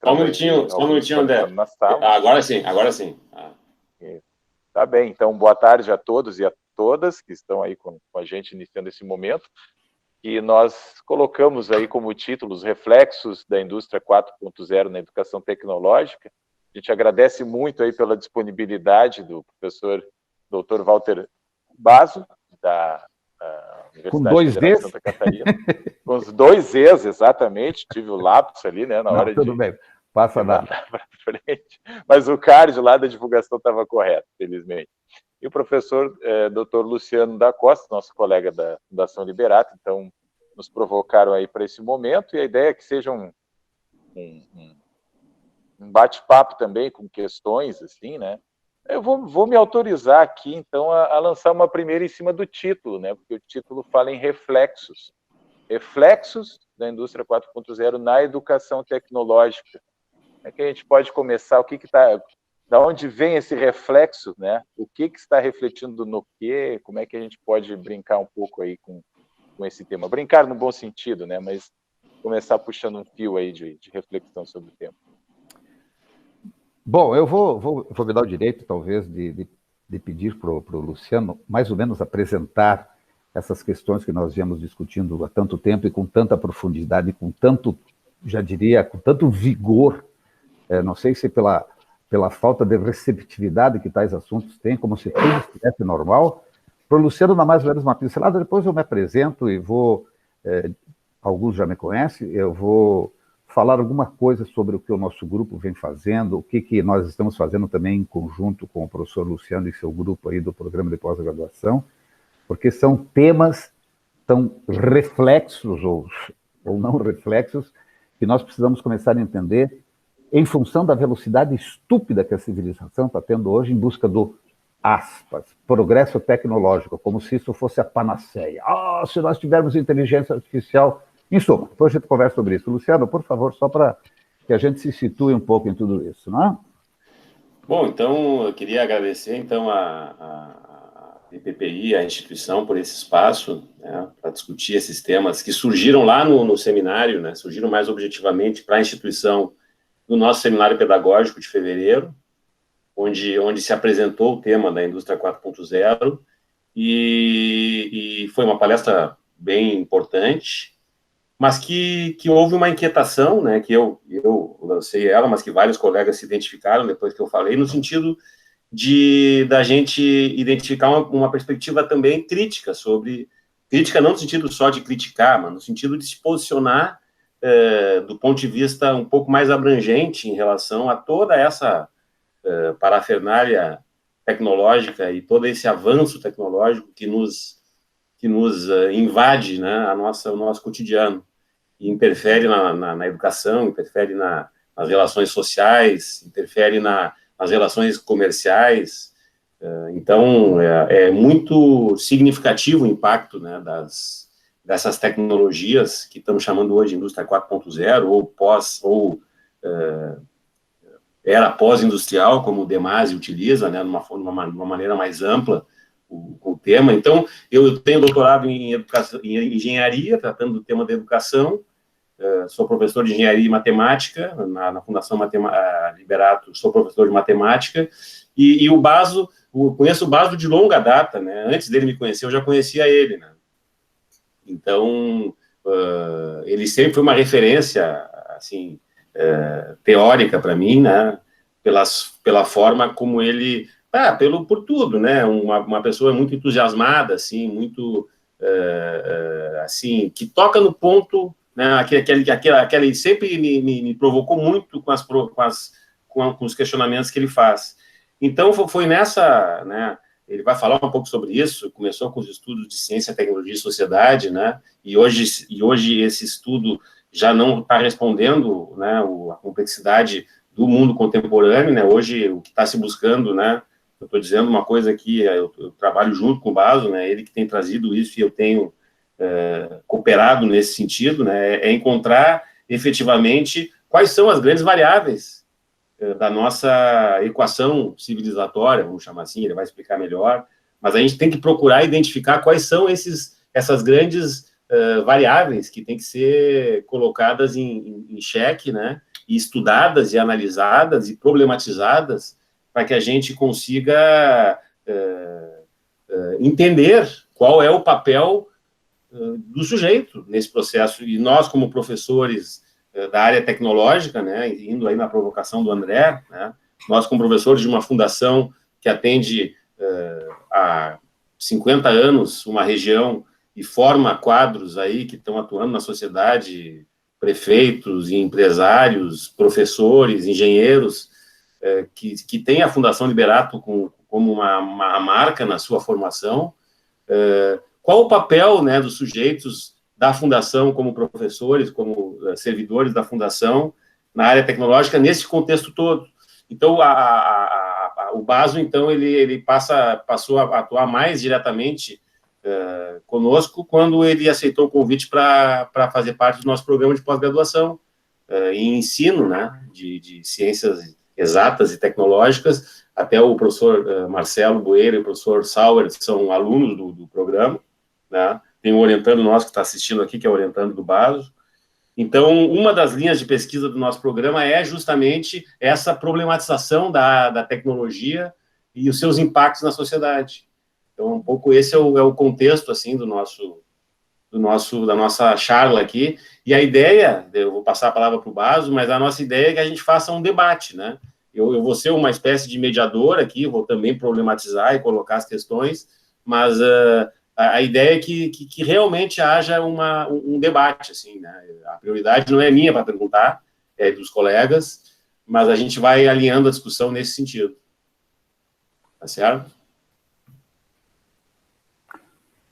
Só um minutinho, André. Agora sim, agora sim. Tá bem, então boa tarde a todos e a todas que estão aí com a gente iniciando esse momento. E nós colocamos aí como título os reflexos da indústria 4.0 na educação tecnológica. A gente agradece muito aí pela disponibilidade do professor Dr. Walter Basso, da Universidade Federal de Santa Catarina. Com os 2 E's, exatamente. Tive o lápis ali, né, na hora tudo bem, passa nada. Para frente. Mas o card lá da divulgação estava correto, felizmente. E o professor Dr. Luciano da Costa, nosso colega da Fundação Liberato, então nos provocaram aí para esse momento, e a ideia é que seja um bate-papo também com questões, assim, né? Eu vou me autorizar aqui, então, a lançar uma primeira em cima do título, né? Porque o título fala em reflexos. Reflexos da indústria 4.0 na educação tecnológica. É que a gente pode começar, da onde vem esse reflexo, né? O que está refletindo no quê? Como é que a gente pode brincar um pouco aí com esse tema? Brincar no bom sentido, né? Mas começar puxando um fio aí de reflexão sobre o tema. Bom, eu vou me dar o direito, talvez, de pedir para o Luciano mais ou menos apresentar essas questões que nós viemos discutindo há tanto tempo e com tanta profundidade, com tanto, já diria, com tanto vigor. Não sei se pela falta de receptividade que tais assuntos têm, como se tudo estivesse normal. Para o Luciano, dar mais ou menos uma pincelada, depois eu me apresento e vou... alguns já me conhecem, eu vou falar alguma coisa sobre o que o nosso grupo vem fazendo, o que nós estamos fazendo também em conjunto com o professor Luciano e seu grupo aí do programa de pós-graduação, porque são temas tão reflexos ou não reflexos que nós precisamos começar a entender em função da velocidade estúpida que a civilização está tendo hoje em busca do, aspas, progresso tecnológico, como se isso fosse a panaceia. Se nós tivermos inteligência artificial... Em suma, depois a gente conversa sobre isso. Luciano, por favor, só para que a gente se situe um pouco em tudo isso, não é? Bom, então, eu queria agradecer, então, a IPPI, a instituição, por esse espaço, né, para discutir esses temas que surgiram lá no seminário, né, surgiram mais objetivamente para a instituição do nosso seminário pedagógico de fevereiro, onde se apresentou o tema da indústria 4.0, e foi uma palestra bem importante, mas que houve uma inquietação, né, que eu lancei ela, mas que vários colegas se identificaram depois que eu falei, no sentido da gente identificar uma perspectiva também crítica crítica não no sentido só de criticar, mas no sentido de se posicionar do ponto de vista um pouco mais abrangente em relação a toda essa parafernália tecnológica e todo esse avanço tecnológico que nos invade, né, o nosso cotidiano, e interfere na educação, interfere nas relações sociais, interfere nas relações comerciais. Então, é muito significativo o impacto, né, dessas tecnologias que estamos chamando hoje de indústria 4.0, era pós-industrial, como o Demasi utiliza, né, de uma maneira mais ampla, o tema. Então, eu tenho doutorado em engenharia, tratando do tema da educação, sou professor de engenharia e matemática, na Fundação Liberato, sou professor de matemática, e o Basso, conheço o Basso de longa data, né, antes dele me conhecer, eu já conhecia ele, né, então, ele sempre foi uma referência, assim, teórica para mim, né, pela forma como ele... por tudo, né? Uma pessoa muito entusiasmada, assim, muito, assim, que toca no ponto, né? Aquele sempre me provocou muito com os questionamentos que ele faz. Então, foi nessa, né? Ele vai falar um pouco sobre isso. Começou com os estudos de ciência, tecnologia e sociedade, né? E hoje esse estudo já não está respondendo, né, a complexidade do mundo contemporâneo, né? Hoje, o que está se buscando, né? Eu estou dizendo uma coisa aqui, eu trabalho junto com o Basso, né, ele que tem trazido isso e eu tenho cooperado nesse sentido, né, é encontrar efetivamente quais são as grandes variáveis da nossa equação civilizatória, vamos chamar assim, ele vai explicar melhor, mas a gente tem que procurar identificar quais são essas grandes variáveis que têm que ser colocadas em xeque, né, e estudadas e analisadas e problematizadas para que a gente consiga entender qual é o papel do sujeito nesse processo. E nós, como professores da área tecnológica, né, indo aí na provocação do André, né, nós, como professores de uma fundação que atende há 50 anos uma região e forma quadros aí que estão atuando na sociedade, prefeitos, empresários, professores, engenheiros, que tem a Fundação Liberato como uma marca na sua formação. Qual o papel, né, dos sujeitos da Fundação como professores, como servidores da Fundação na área tecnológica nesse contexto todo? Então, o BASO, então, ele passou a atuar mais diretamente conosco quando ele aceitou o convite para fazer parte do nosso programa de pós-graduação em ensino, né, de ciências exatas e tecnológicas. Até o professor Marcelo Boeira e o professor Sauer são alunos do programa, né? Tem um orientando nosso que está assistindo aqui, que é o orientando do BASO. Então, uma das linhas de pesquisa do nosso programa é justamente essa problematização da tecnologia e os seus impactos na sociedade. Então, um pouco esse é o contexto, assim, da nossa charla aqui. E a ideia, eu vou passar a palavra para o Baso, mas a nossa ideia é que a gente faça um debate, né? Eu vou ser uma espécie de mediador aqui, vou também problematizar e colocar as questões, mas a ideia é que realmente haja um debate, assim, né? A prioridade não é minha para perguntar, é dos colegas, mas a gente vai alinhando a discussão nesse sentido. Tá certo?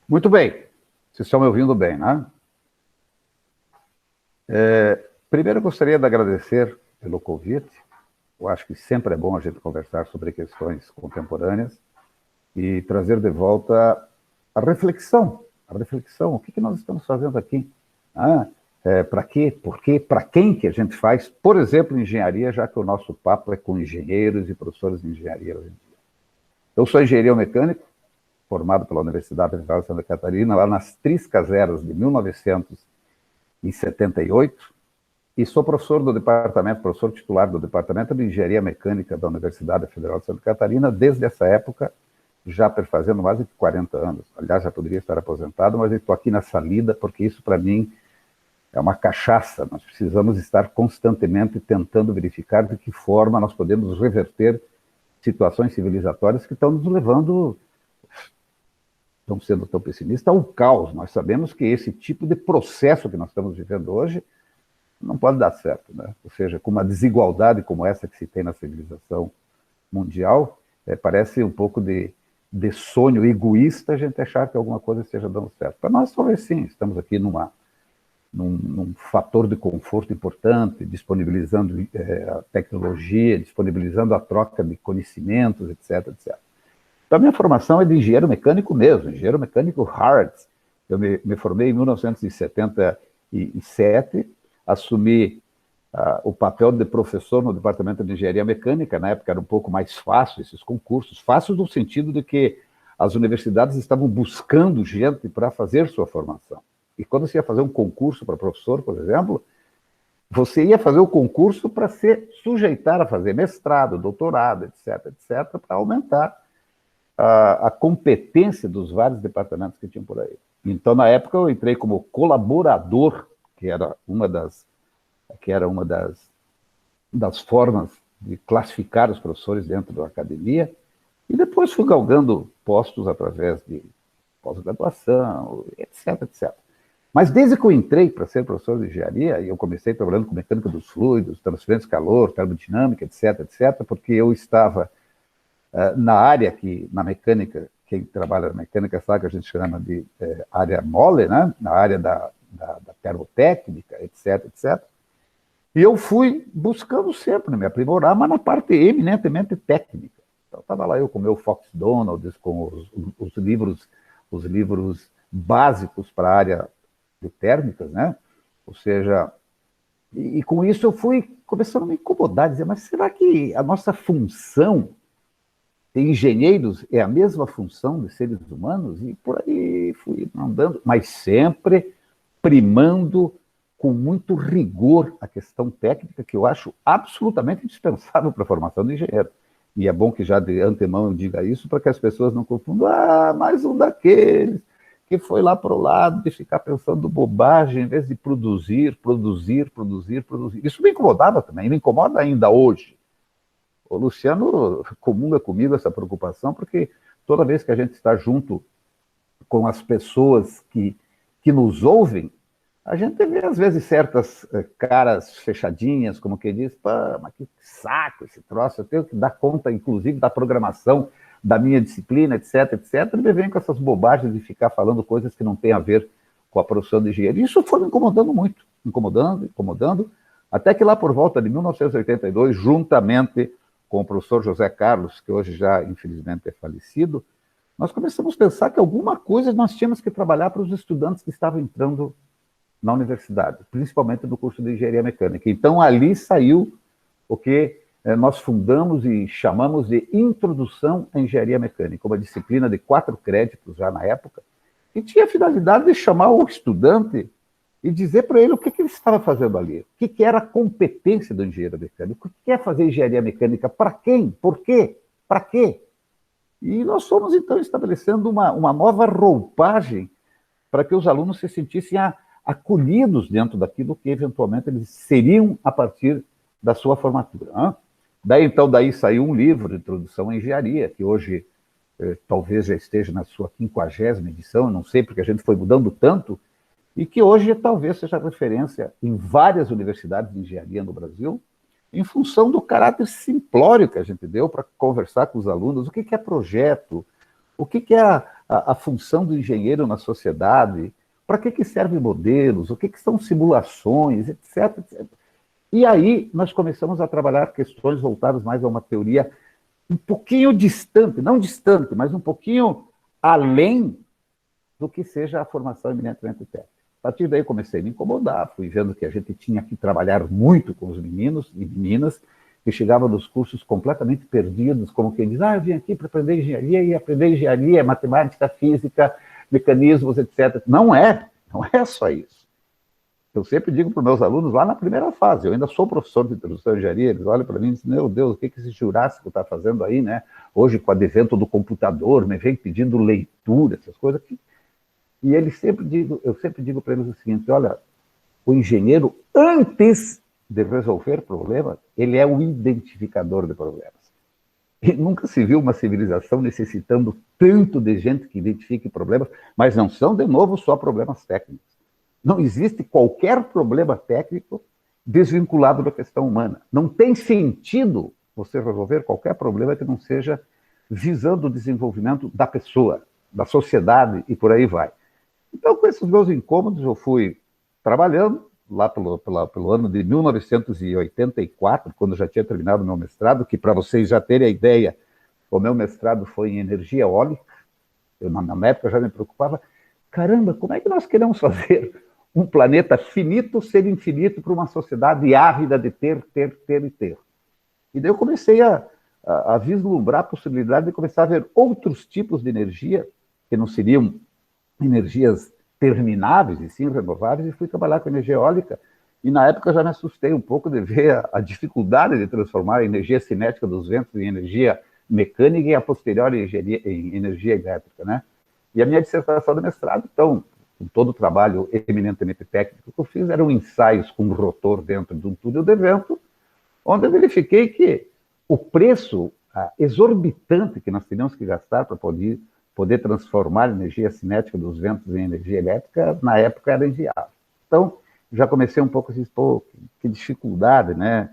Muito bem. Vocês estão me ouvindo bem, né? Primeiro, eu gostaria de agradecer pelo convite. Eu acho que sempre é bom a gente conversar sobre questões contemporâneas e trazer de volta a reflexão. O que nós estamos fazendo aqui? Para quê? Por quê? Para quem que a gente faz? Por exemplo, engenharia, já que o nosso papo é com engenheiros e professores de engenharia hoje em dia. Eu sou engenheiro mecânico, formado pela Universidade Federal de Santa Catarina, lá nas Triscaseras de 1978, e sou professor titular do Departamento de Engenharia Mecânica da Universidade Federal de Santa Catarina, desde essa época, já perfazendo mais de 40 anos. Aliás, já poderia estar aposentado, mas estou aqui nessa lida, porque isso, para mim, é uma cachaça. Nós precisamos estar constantemente tentando verificar de que forma nós podemos reverter situações civilizatórias que estão nos levando, não sendo tão pessimista, ao caos. Nós sabemos que esse tipo de processo que nós estamos vivendo hoje não pode dar certo, né? Ou seja, com uma desigualdade como essa que se tem na civilização mundial, parece um pouco de sonho egoísta a gente achar que alguma coisa esteja dando certo. Para nós, talvez sim, estamos aqui num fator de conforto importante, disponibilizando a tecnologia, disponibilizando a troca de conhecimentos, etc, etc. Então, a minha formação é de engenheiro mecânico mesmo, engenheiro mecânico hard. Eu me formei em 1977, assumi o papel de professor no Departamento de Engenharia Mecânica. Na época era um pouco mais fácil esses concursos, fácil no sentido de que as universidades estavam buscando gente para fazer sua formação. E quando você ia fazer um concurso para professor, por exemplo, você ia fazer o concurso para se sujeitar a fazer mestrado, doutorado, etc, etc, para aumentar a competência dos vários departamentos que tinham por aí. Então, na época, eu entrei como colaborador, que era uma das formas de classificar os professores dentro da academia, e depois fui galgando postos através de pós-graduação, etc, etc. Mas desde que eu entrei para ser professor de engenharia, e eu comecei trabalhando com mecânica dos fluidos, transferência de calor, termodinâmica, etc, etc, porque eu estava na área que, na mecânica, quem trabalha na mecânica sabe que a gente chama de área mole, né? Na área da termotécnica, etc, etc. E eu fui buscando sempre me aprimorar, mas na parte eminentemente técnica. Então, estava lá eu com o meu Fox Donalds, com os livros básicos para a área de térmicas, né? Ou seja, e com isso eu fui começando a me incomodar, dizer, mas será que a nossa função de engenheiros é a mesma função de seres humanos? E por aí fui andando, mas sempre primando com muito rigor a questão técnica, que eu acho absolutamente indispensável para a formação de engenheiro. E é bom que já de antemão eu diga isso, para que as pessoas não confundam, mais um daqueles que foi lá para o lado de ficar pensando bobagem, em vez de produzir. Isso me incomodava também, me incomoda ainda hoje. O Luciano comunga comigo essa preocupação, porque toda vez que a gente está junto com as pessoas que nos ouvem, a gente vê, às vezes, certas caras fechadinhas, como quem diz, pá, mas que saco esse troço, eu tenho que dar conta, inclusive, da programação, da minha disciplina, etc, etc, e me vem com essas bobagens de ficar falando coisas que não têm a ver com a profissão de engenheiro. Isso foi me incomodando muito, incomodando, até que lá por volta de 1982, juntamente com o professor José Carlos, que hoje já, infelizmente, é falecido, nós começamos a pensar que alguma coisa nós tínhamos que trabalhar para os estudantes que estavam entrando na universidade, principalmente do curso de Engenharia Mecânica. Então, ali saiu o que nós fundamos e chamamos de Introdução à Engenharia Mecânica, uma disciplina de 4 créditos já na época, que tinha a finalidade de chamar o estudante e dizer para ele o que ele estava fazendo ali, o que era a competência do engenheiro mecânico, o que é fazer engenharia mecânica, para quem, por quê, para quê. E nós fomos, então, estabelecendo uma nova roupagem para que os alunos se sentissem acolhidos dentro daquilo que, eventualmente, eles seriam a partir da sua formatura. Daí saiu um livro de Introdução à Engenharia, que hoje talvez já esteja na sua 50ª edição, não sei, porque a gente foi mudando tanto, e que hoje talvez seja referência em várias universidades de engenharia no Brasil, em função do caráter simplório que a gente deu para conversar com os alunos, o que é projeto, o que é a função do engenheiro na sociedade, para que servem modelos, o que são simulações, etc, etc. E aí nós começamos a trabalhar questões voltadas mais a uma teoria um pouquinho distante, não distante, mas um pouquinho além do que seja a formação eminentemente técnica. A partir daí comecei a me incomodar, fui vendo que a gente tinha que trabalhar muito com os meninos e meninas que chegavam nos cursos completamente perdidos, como quem diz, eu vim aqui para aprender engenharia, e aprender engenharia, matemática, física, mecanismos, etc. Não é só isso. Eu sempre digo para os meus alunos, lá na primeira fase, eu ainda sou professor de introdução à engenharia, eles olham para mim e dizem, meu Deus, o que esse Jurássico está fazendo aí, né? Hoje, com o advento do computador, me vem pedindo leitura, essas coisas aqui. E eu sempre digo para eles o seguinte, olha, o engenheiro, antes de resolver problemas, ele é o identificador de problemas. E nunca se viu uma civilização necessitando tanto de gente que identifique problemas, mas não são, de novo, só problemas técnicos. Não existe qualquer problema técnico desvinculado da questão humana. Não tem sentido você resolver qualquer problema que não seja visando o desenvolvimento da pessoa, da sociedade e por aí vai. Então, com esses meus incômodos, eu fui trabalhando lá pelo ano de 1984, quando eu já tinha terminado o meu mestrado, que, para vocês já terem a ideia, o meu mestrado foi em energia eólica. Eu, na época, já me preocupava, caramba, como é que nós queremos fazer um planeta finito ser infinito para uma sociedade ávida de ter. E daí eu comecei a vislumbrar a possibilidade de começar a ver outros tipos de energia, que não seriam energias termináveis e sim renováveis, e fui trabalhar com energia eólica. E na época eu já me assustei um pouco de ver a dificuldade de transformar a energia cinética dos ventos em energia mecânica e a posteriori em energia elétrica, né? E a minha dissertação de mestrado, então, com todo o trabalho eminentemente técnico que eu fiz, eram ensaios com um rotor dentro de um túnel de vento, onde eu verifiquei que o preço exorbitante que nós teríamos que gastar para poder transformar a energia cinética dos ventos em energia elétrica, na época era inviável. Então, já comecei um pouco a dizer, que dificuldade, né?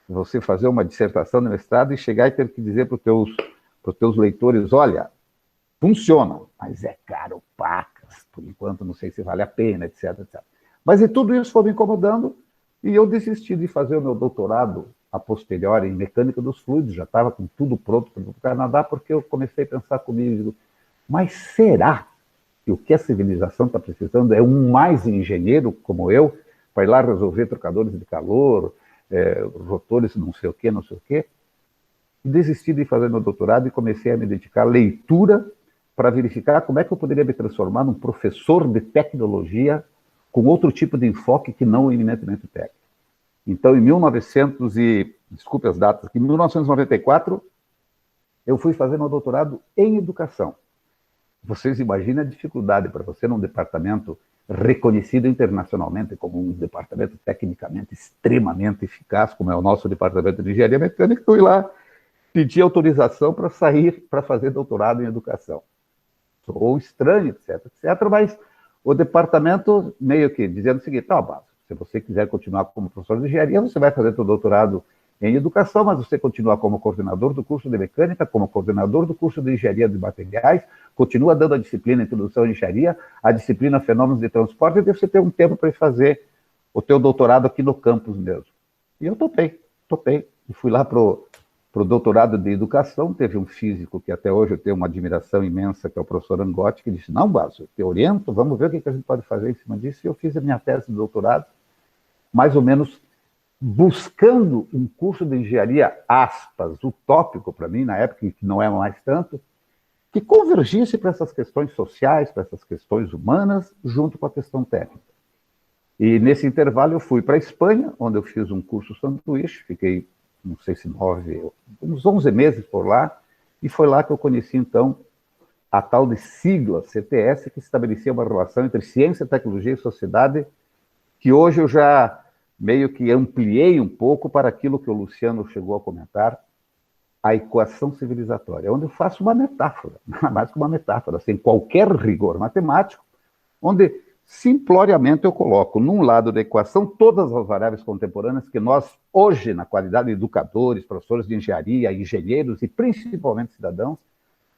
Você fazer uma dissertação de mestrado e chegar e ter que dizer para os teus leitores, olha, funciona, mas é caro pacas, por enquanto não sei se vale a pena, etc, etc. Mas e tudo isso foi me incomodando e eu desisti de fazer o meu doutorado a posteriori em mecânica dos fluidos, já estava com tudo pronto para ir para o Canadá, porque eu comecei a pensar comigo, digo, mas será que o que a civilização está precisando é um mais engenheiro como eu, para ir lá resolver trocadores de calor, rotores não sei o quê, E desisti de fazer meu doutorado e comecei a me dedicar à leitura para verificar como é que eu poderia me transformar num professor de tecnologia com outro tipo de enfoque que não eminentemente técnico. Então, em 1994, eu fui fazer meu doutorado em educação. Vocês imaginem a dificuldade para você, num departamento reconhecido internacionalmente como um departamento tecnicamente extremamente eficaz, como é o nosso departamento de engenharia mecânica, eu fui lá pedir autorização para sair para fazer doutorado em educação. Sou estranho, etc, mas o departamento meio que dizendo o seguinte: Basso, se você quiser continuar como professor de engenharia, você vai fazer seu doutorado em educação, mas você continua como coordenador do curso de mecânica, como coordenador do curso de engenharia de materiais, continua dando a disciplina Introdução à Engenharia, a disciplina Fenômenos de Transporte, e você ter um tempo para fazer o teu doutorado aqui no campus mesmo. E eu topei. E fui lá para o doutorado de educação. Teve um físico que até hoje eu tenho uma admiração imensa, que é o professor Angotti, que disse: não, Basso, eu te oriento, vamos ver o que a gente pode fazer em cima disso. E eu fiz a minha tese de doutorado, mais ou menos buscando um curso de engenharia, aspas, utópico para mim, na época, que não é mais tanto, que convergisse para essas questões sociais, para essas questões humanas, junto com a questão técnica. E nesse intervalo eu fui para a Espanha, onde eu fiz um curso sanduíche, fiquei, não sei se uns 11 meses por lá, e foi lá que eu conheci, então, a tal de sigla CTS, que estabelecia uma relação entre ciência, tecnologia e sociedade, que hoje eu já meio que ampliei um pouco para aquilo que o Luciano chegou a comentar, a equação civilizatória, onde eu faço uma metáfora, mais que uma metáfora, sem qualquer rigor matemático, onde simploriamente eu coloco num lado da equação todas as variáveis contemporâneas que nós, hoje, na qualidade de educadores, professores de engenharia, engenheiros e principalmente cidadãos,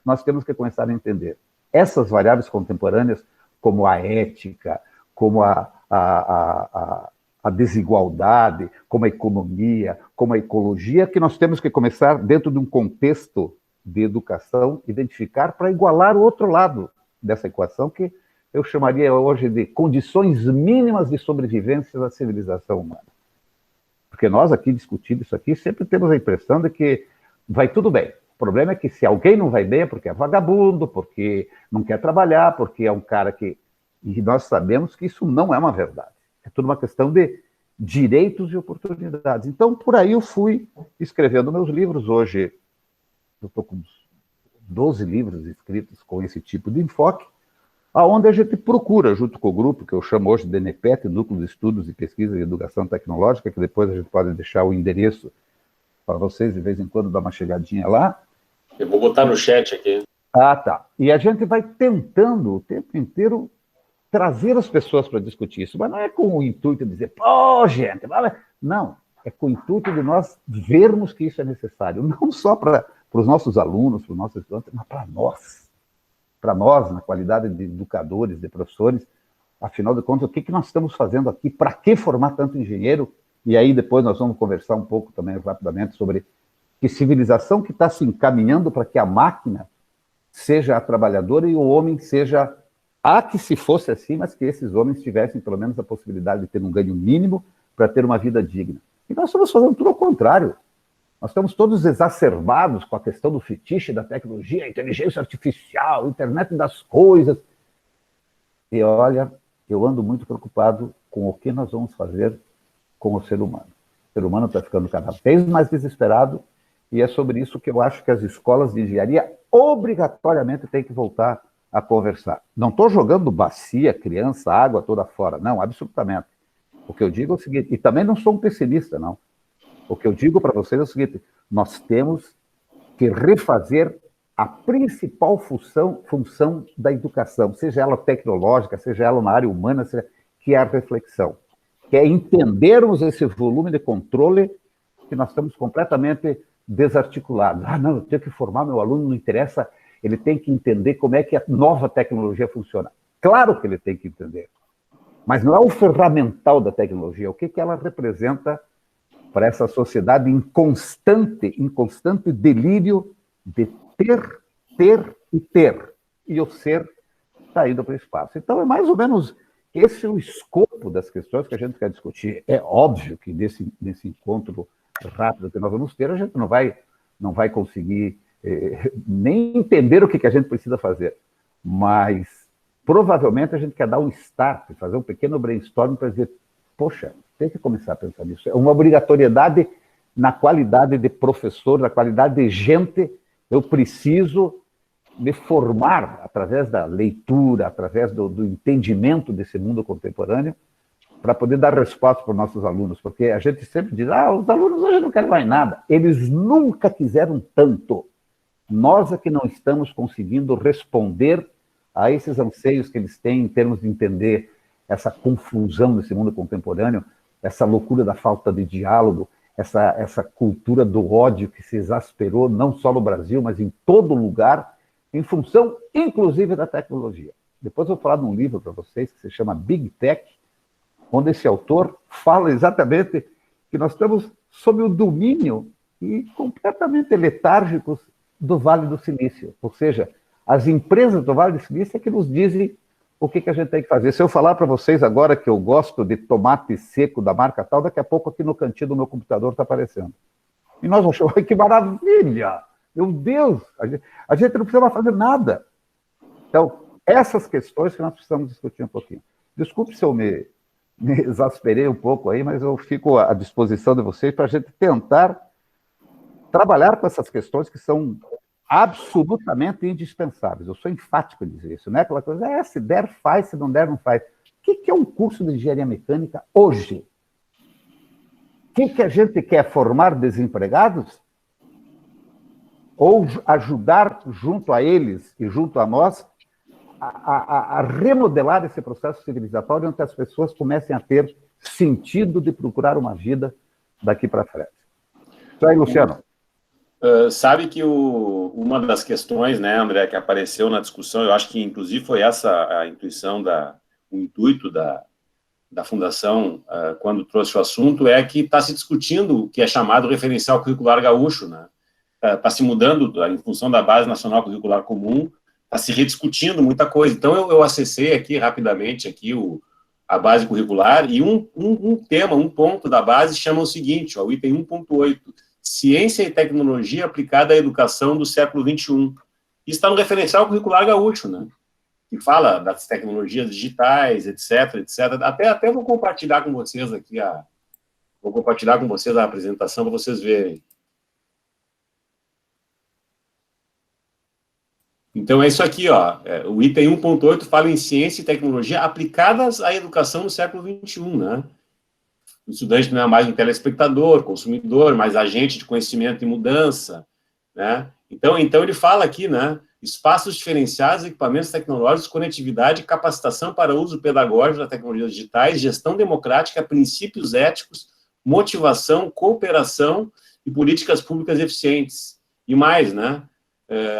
nós temos que começar a entender. Essas variáveis contemporâneas, como a ética, como a desigualdade, como a economia, como a ecologia, que nós temos que começar, dentro de um contexto de educação, identificar para igualar o outro lado dessa equação, que eu chamaria hoje de condições mínimas de sobrevivência da civilização humana. Porque nós aqui discutindo isso aqui, sempre temos a impressão de que vai tudo bem. O problema é que se alguém não vai bem é porque é vagabundo, porque não quer trabalhar, porque é um cara que... E nós sabemos que isso não é uma verdade. É tudo uma questão de direitos e oportunidades. Então, por aí eu fui escrevendo meus livros. Hoje, eu estou com 12 livros escritos com esse tipo de enfoque, aonde a gente procura, junto com o grupo, que eu chamo hoje de NEPET, Núcleo de Estudos e Pesquisa e Educação Tecnológica, que depois a gente pode deixar o endereço para vocês, de vez em quando, dar uma chegadinha lá. Eu vou botar no chat aqui. Ah, tá. E a gente vai tentando o tempo inteiro trazer as pessoas para discutir isso, mas não é com o intuito de dizer, gente, não, é com o intuito de nós vermos que isso é necessário, não só para os nossos alunos, para os nossos estudantes, mas para nós, na qualidade de educadores, de professores. Afinal de contas, o que nós estamos fazendo aqui? Para que formar tanto engenheiro? E aí depois nós vamos conversar um pouco também, rapidamente, sobre que civilização que está se encaminhando para que a máquina seja a trabalhadora e o homem seja... que se fosse assim, mas que esses homens tivessem pelo menos a possibilidade de ter um ganho mínimo para ter uma vida digna. E nós estamos fazendo tudo ao contrário. Nós estamos todos exacerbados com a questão do fetiche da tecnologia, inteligência artificial, internet das coisas. E olha, eu ando muito preocupado com o que nós vamos fazer com o ser humano. O ser humano está ficando cada vez mais desesperado, e é sobre isso que eu acho que as escolas de engenharia obrigatoriamente têm que voltar a conversar. Não estou jogando bacia, criança, água toda fora. Não, absolutamente. O que eu digo é o seguinte, e também não sou um pessimista, não. O que eu digo para vocês é o seguinte, nós temos que refazer a principal função da educação, seja ela tecnológica, seja ela na área humana, que é a reflexão, que é entendermos esse volume de controle que nós estamos completamente desarticulados. Não, eu tenho que formar meu aluno, não interessa... Ele tem que entender como é que a nova tecnologia funciona. Claro que ele tem que entender. Mas não é o ferramental da tecnologia, o que ela representa para essa sociedade em constante delírio de ter e ter. E o ser está indo para o espaço. Então, é mais ou menos esse o escopo das questões que a gente quer discutir. É óbvio que nesse encontro rápido que nós vamos ter, a gente não vai conseguir... nem entender o que a gente precisa fazer, mas provavelmente a gente quer dar um start, fazer um pequeno brainstorm para dizer, poxa, tem que começar a pensar nisso. É uma obrigatoriedade na qualidade de professor, na qualidade de gente. Eu preciso me formar através da leitura, através do entendimento desse mundo contemporâneo, para poder dar resposta para os nossos alunos, porque a gente sempre diz, os alunos hoje não querem mais nada. Eles nunca quiseram tanto. Nós é que não estamos conseguindo responder a esses anseios que eles têm em termos de entender essa confusão desse mundo contemporâneo, essa loucura da falta de diálogo, essa cultura do ódio que se exasperou não só no Brasil, mas em todo lugar, em função, inclusive, da tecnologia. Depois eu vou falar de um livro para vocês que se chama Big Tech, onde esse autor fala exatamente que nós estamos sob o domínio e completamente letárgicos do Vale do Silício. Ou seja, as empresas do Vale do Silício é que nos dizem o que a gente tem que fazer. Se eu falar para vocês agora que eu gosto de tomate seco da marca tal, daqui a pouco aqui no cantinho do meu computador está aparecendo. E nós vamos chamar, que maravilha! Meu Deus! A gente não precisa mais fazer nada. Então, essas questões que nós precisamos discutir um pouquinho. Desculpe se eu me exasperei um pouco aí, mas eu fico à disposição de vocês para a gente tentar trabalhar com essas questões que são absolutamente indispensáveis. Eu sou enfático em dizer isso, não é aquela coisa, se der, faz, se não der, não faz. O que é um curso de engenharia mecânica hoje? O que a gente quer? Formar desempregados? Ou ajudar junto a eles e junto a nós a remodelar esse processo civilizatório onde as pessoas comecem a ter sentido de procurar uma vida daqui para frente. Isso aí, Luciano. Sabe que uma das questões, né, André, que apareceu na discussão, eu acho que inclusive foi essa a intuição, o intuito da Fundação, quando trouxe o assunto, é que está se discutindo o que é chamado referencial curricular gaúcho, né? Está se mudando em função da Base Nacional Curricular Comum, está se rediscutindo muita coisa. Então, eu acessei aqui rapidamente aqui a base curricular e um ponto da base chama o seguinte, o item 1.8, Ciência e Tecnologia aplicada à educação do século XXI. Isso está no referencial curricular gaúcho, né? Que fala das tecnologias digitais, etc, etc. Até vou compartilhar com vocês aqui a apresentação para vocês verem. Então, é isso aqui, o item 1.8 fala em ciência e tecnologia aplicadas à educação no século XXI, né? O estudante não é mais um telespectador, consumidor, mas agente de conhecimento e mudança, né? Então ele fala aqui, né? Espaços diferenciados, equipamentos tecnológicos, conectividade, capacitação para uso pedagógico das tecnologias digitais, gestão democrática, princípios éticos, motivação, cooperação e políticas públicas eficientes. E mais, né?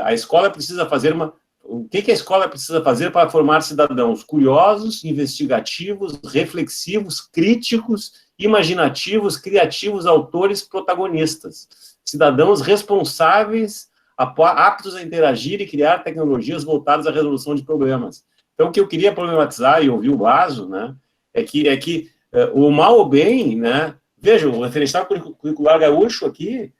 A escola precisa fazer O que a escola precisa fazer para formar cidadãos curiosos, investigativos, reflexivos, críticos, imaginativos, criativos, autores, protagonistas. Cidadãos responsáveis, aptos a interagir e criar tecnologias voltadas à resolução de problemas. Então, o que eu queria problematizar, e ouvir o Baso, né, é que o mal ou bem, né, veja, o referencial curricular gaúcho aqui,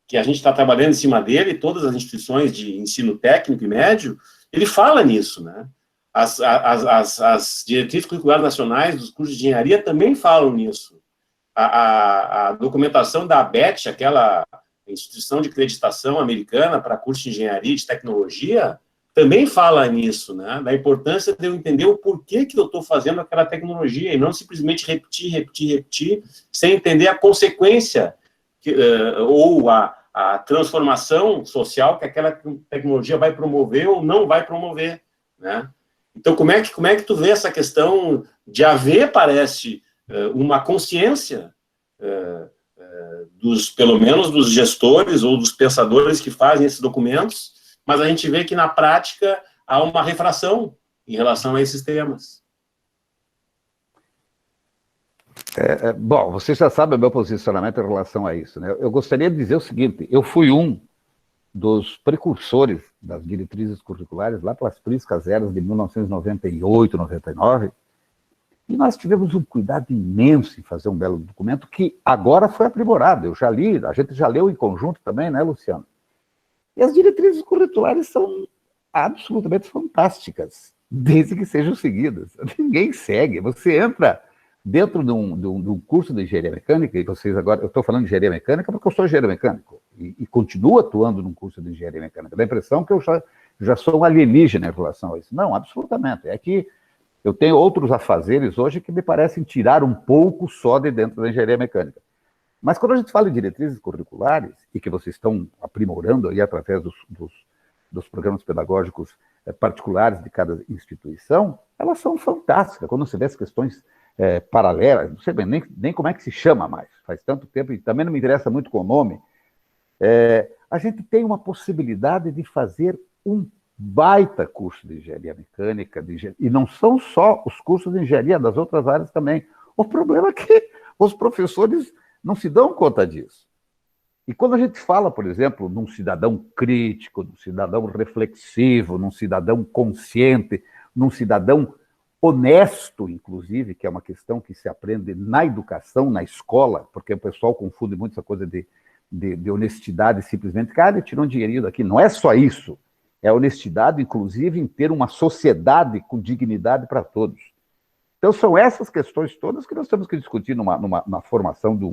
que a gente está trabalhando em cima dele, todas as instituições de ensino técnico e médio, ele fala nisso, né? As diretrizes curriculares nacionais dos cursos de engenharia também falam nisso. A documentação da ABET, aquela instituição de acreditação americana para cursos de engenharia e de tecnologia, também fala nisso, né? Da importância de eu entender o porquê que eu estou fazendo aquela tecnologia e não simplesmente repetir, sem entender a consequência ou a transformação social que aquela tecnologia vai promover ou não vai promover, né? Então, como é que tu vê essa questão de haver, parece, uma consciência pelo menos dos gestores ou dos pensadores que fazem esses documentos, mas a gente vê que, na prática, há uma refração em relação a esses temas. Bom, você já sabe o meu posicionamento em relação a isso, né? Eu gostaria de dizer o seguinte, eu fui um dos precursores das diretrizes curriculares lá pelas priscas eras de 1998, 99, e nós tivemos um cuidado imenso em fazer um belo documento que agora foi aprimorado. Eu já li, a gente já leu em conjunto também, né, Luciano? E as diretrizes curriculares são absolutamente fantásticas. desde que sejam seguidas. Ninguém segue. Você entra dentro de um curso de engenharia mecânica, e vocês agora, eu estou falando de engenharia mecânica porque eu sou engenheiro mecânico, e continuo atuando num curso de engenharia mecânica. Dá a impressão que eu já sou um alienígena em relação a isso. Não, absolutamente. É que eu tenho outros afazeres hoje que me parecem tirar um pouco só de dentro da engenharia mecânica. Mas quando a gente fala em diretrizes curriculares, e que vocês estão aprimorando aí através dos programas pedagógicos particulares de cada instituição, elas são fantásticas. Quando você vê as questões paralelas, não sei nem como é que se chama mais, faz tanto tempo, e também não me interessa muito com o nome, a gente tem uma possibilidade de fazer um baita curso de engenharia mecânica, e não são só os cursos de engenharia, das outras áreas também. O problema é que os professores não se dão conta disso. E quando a gente fala, por exemplo, num cidadão crítico, num cidadão reflexivo, num cidadão consciente, num cidadão honesto, inclusive, que é uma questão que se aprende na educação, na escola, porque o pessoal confunde muito essa coisa de honestidade, simplesmente, cara, ele tirou um dinheirinho daqui. Não é só isso. É honestidade, inclusive, em ter uma sociedade com dignidade para todos. Então, são essas questões todas que nós temos que discutir na formação de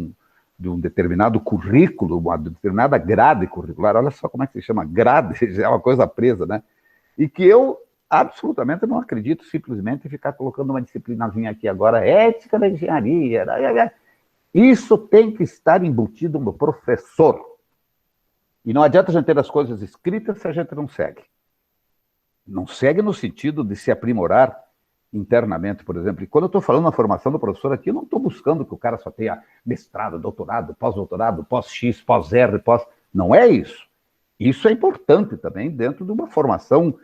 um determinado currículo, uma determinada grade curricular. Olha só como é que se chama grade, já é uma coisa presa, né? E que eu absolutamente não acredito simplesmente em ficar colocando uma disciplinazinha aqui agora, ética da engenharia. Isso tem que estar embutido no professor. E não adianta a gente ter as coisas escritas se a gente não segue. Não segue no sentido de se aprimorar internamente, por exemplo. E quando eu estou falando na formação do professor aqui, eu não estou buscando que o cara só tenha mestrado, doutorado, pós-doutorado, pós-X, pós-R, pós... Não é isso. Isso é importante também dentro de uma formação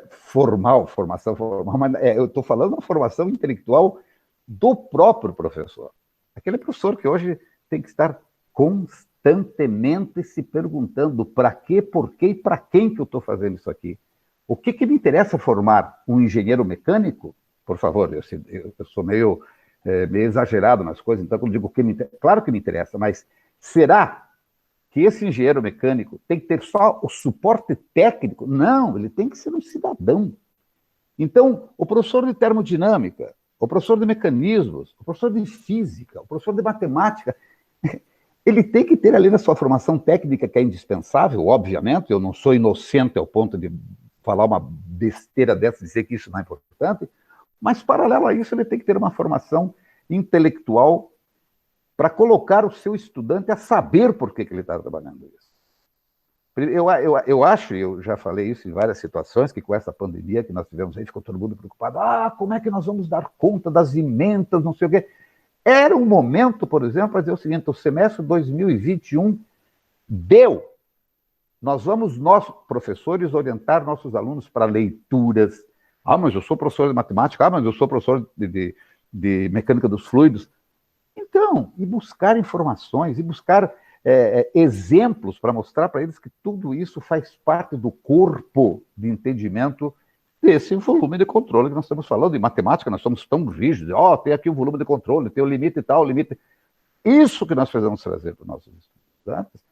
formal, mas eu estou falando da formação intelectual do próprio professor. Aquele professor que hoje tem que estar constantemente se perguntando para quê, por quê e para quem que eu estou fazendo isso aqui. O que me interessa formar um engenheiro mecânico? Por favor, eu sou meio exagerado nas coisas, então quando digo que me interessa, claro que me interessa, mas será que esse engenheiro mecânico tem que ter só o suporte técnico? Não, ele tem que ser um cidadão. Então, o professor de termodinâmica, o professor de mecanismos, o professor de física, o professor de matemática, ele tem que ter ali na sua formação técnica, que é indispensável, obviamente, eu não sou inocente ao ponto de falar uma besteira dessa, dizer que isso não é importante, mas, paralelo a isso, ele tem que ter uma formação intelectual para colocar o seu estudante a saber por que ele está trabalhando isso. Eu acho, eu já falei isso em várias situações, que com essa pandemia que nós tivemos aí, ficou todo mundo preocupado, como é que nós vamos dar conta das emendas, não sei o quê. Era um momento, por exemplo, para dizer o seguinte, o semestre 2021 deu. Nós vamos, nós, professores, orientar nossos alunos para leituras. Mas eu sou professor de matemática, mas eu sou professor de mecânica dos fluidos. Então, e buscar informações, e buscar exemplos para mostrar para eles que tudo isso faz parte do corpo de entendimento desse volume de controle que nós estamos falando. Em matemática, nós somos tão rígidos. Tem aqui o volume de controle, tem o limite e tal, o limite. Isso que nós precisamos trazer para os nossos estudantes,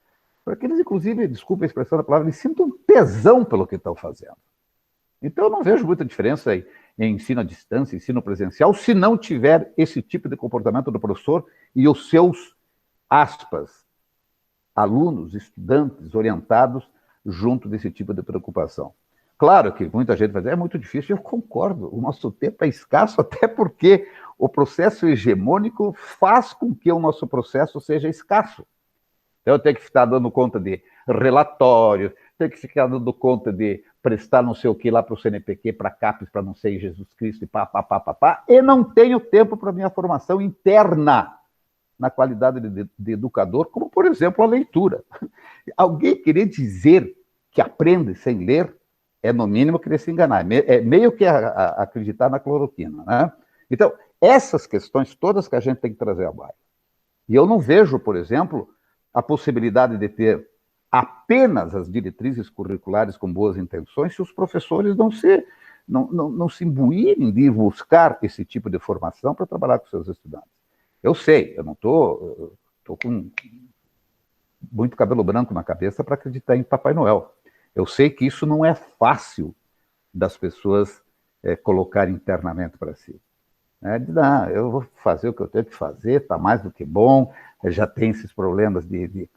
para que eles, inclusive, desculpe a expressão da palavra, eles sintam tesão pelo que estão fazendo. Então, eu não vejo muita diferença em ensino à distância, ensino presencial, se não tiver esse tipo de comportamento do professor e os seus, aspas, alunos, estudantes orientados junto desse tipo de preocupação. Claro que muita gente vai dizer, é muito difícil, eu concordo, o nosso tempo é escasso, até porque o processo hegemônico faz com que o nosso processo seja escasso. Então, eu tenho que ficar dando conta de relatórios, tenho que ficar dando conta de prestar não sei o que lá para o CNPq, para a CAPES, para não sei Jesus Cristo, e não tenho tempo para a minha formação interna na qualidade de educador, como, por exemplo, a leitura. Alguém querer dizer que aprende sem ler é, no mínimo, querer se enganar. É meio que acreditar na cloroquina, né? Então, essas questões todas que a gente tem que trazer à baila. E eu não vejo, por exemplo, a possibilidade de ter apenas as diretrizes curriculares com boas intenções se os professores não se imbuírem de buscar esse tipo de formação para trabalhar com seus estudantes. Eu sei, eu não estou com muito cabelo branco na cabeça para acreditar em Papai Noel. Eu sei que isso não é fácil das pessoas colocar internamente para si. Não, eu vou fazer o que eu tenho que fazer, está mais do que bom, já tem esses problemas de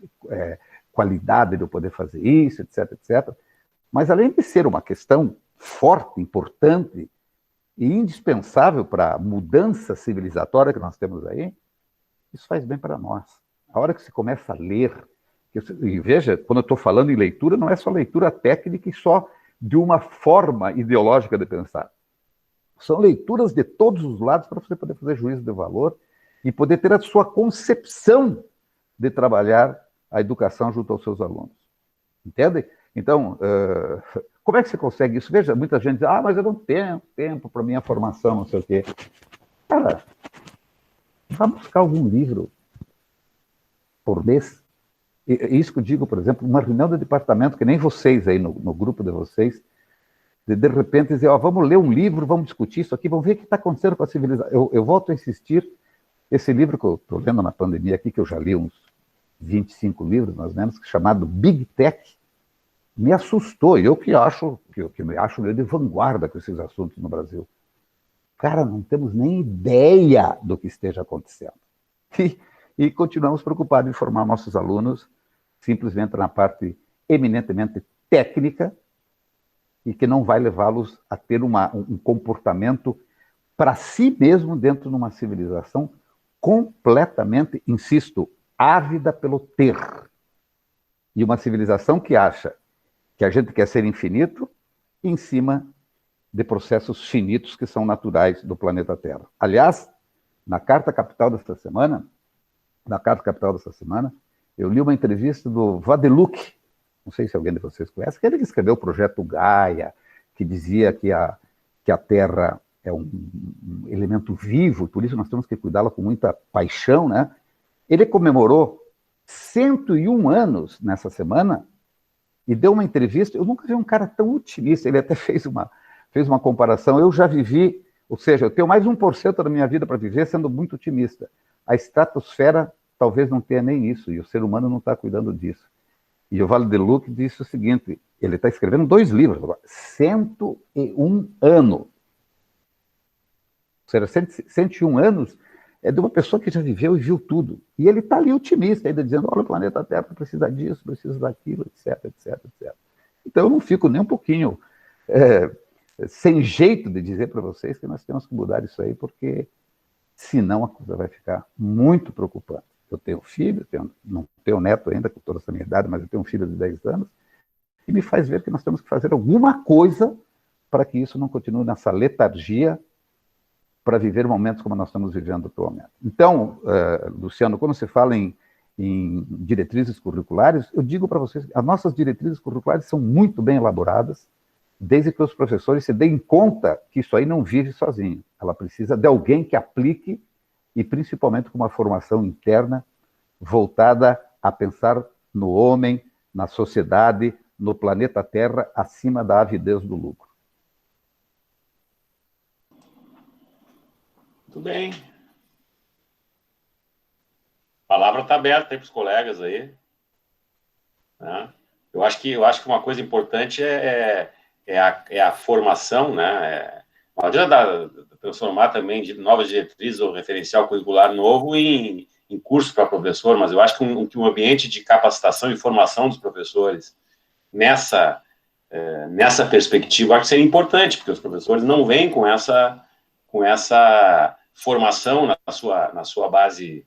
qualidade de eu poder fazer isso, etc, etc. Mas, além de ser uma questão forte, importante e indispensável para a mudança civilizatória que nós temos aí, isso faz bem para nós. A hora que você começa a ler, e veja, quando eu estou falando em leitura, não é só leitura técnica e só de uma forma ideológica de pensar. São leituras de todos os lados para você poder fazer juízo de valor e poder ter a sua concepção de trabalhar a educação junto aos seus alunos. Entende? Então, como é que você consegue isso? Veja, muita gente diz, mas eu não tenho tempo para minha formação, não sei o quê. Cara, vá buscar algum livro por mês. Isso que eu digo, por exemplo, uma reunião do departamento, que nem vocês aí no grupo de vocês, de repente dizer, vamos ler um livro, vamos discutir isso aqui, vamos ver o que está acontecendo com a civilização. Eu volto a insistir, esse livro que eu estou lendo na pandemia aqui, que eu já li uns 25 livros, mais ou menos, chamado Big Tech, me assustou. Eu que me acho meio de vanguarda com esses assuntos no Brasil. Cara, não temos nem ideia do que esteja acontecendo. E continuamos preocupados em formar nossos alunos simplesmente na parte eminentemente técnica e que não vai levá-los a ter um comportamento para si mesmo dentro de uma civilização completamente, insisto, ávida pelo ter. E uma civilização que acha que a gente quer ser infinito em cima de processos finitos que são naturais do planeta Terra. Aliás, na Carta Capital desta semana, eu li uma entrevista do Vadeluc, não sei se alguém de vocês conhece, que ele que escreveu o Projeto Gaia, que dizia que a Terra é um elemento vivo, por isso nós temos que cuidá-la com muita paixão, né? Ele comemorou 101 anos nessa semana e deu uma entrevista. Eu nunca vi um cara tão otimista. Ele até fez uma comparação. Eu já vivi, ou seja, eu tenho mais 1% da minha vida para viver sendo muito otimista. A estratosfera talvez não tenha nem isso, e o ser humano não está cuidando disso. E o Vadeluc disse o seguinte, ele está escrevendo 2 livros agora, 101 anos. Ou seja, 101 anos é de uma pessoa que já viveu e viu tudo. E ele está ali otimista, ainda dizendo, olha, o planeta Terra precisa disso, precisa daquilo, etc, etc, etc. Então eu não fico nem um pouquinho sem jeito de dizer para vocês que nós temos que mudar isso aí, porque senão a coisa vai ficar muito preocupante. Eu tenho filho, não tenho neto ainda, com toda essa minha idade, mas eu tenho um filho de 10 anos, e me faz ver que nós temos que fazer alguma coisa para que isso não continue nessa letargia, para viver momentos como nós estamos vivendo atualmente. Então, Luciano, quando você fala em diretrizes curriculares, eu digo para vocês que as nossas diretrizes curriculares são muito bem elaboradas, desde que os professores se deem conta que isso aí não vive sozinho. Ela precisa de alguém que aplique, e principalmente com uma formação interna voltada a pensar no homem, na sociedade, no planeta Terra, acima da avidez do lucro. Muito bem. A palavra está aberta aí para os colegas aí. Né? Eu acho que uma coisa importante é a formação, né? Não adianta transformar também de novas diretrizes ou referencial curricular novo em curso para professor, mas eu acho que um ambiente de capacitação e formação dos professores nessa perspectiva, acho que seria importante, porque os professores não vêm com essa formação na sua base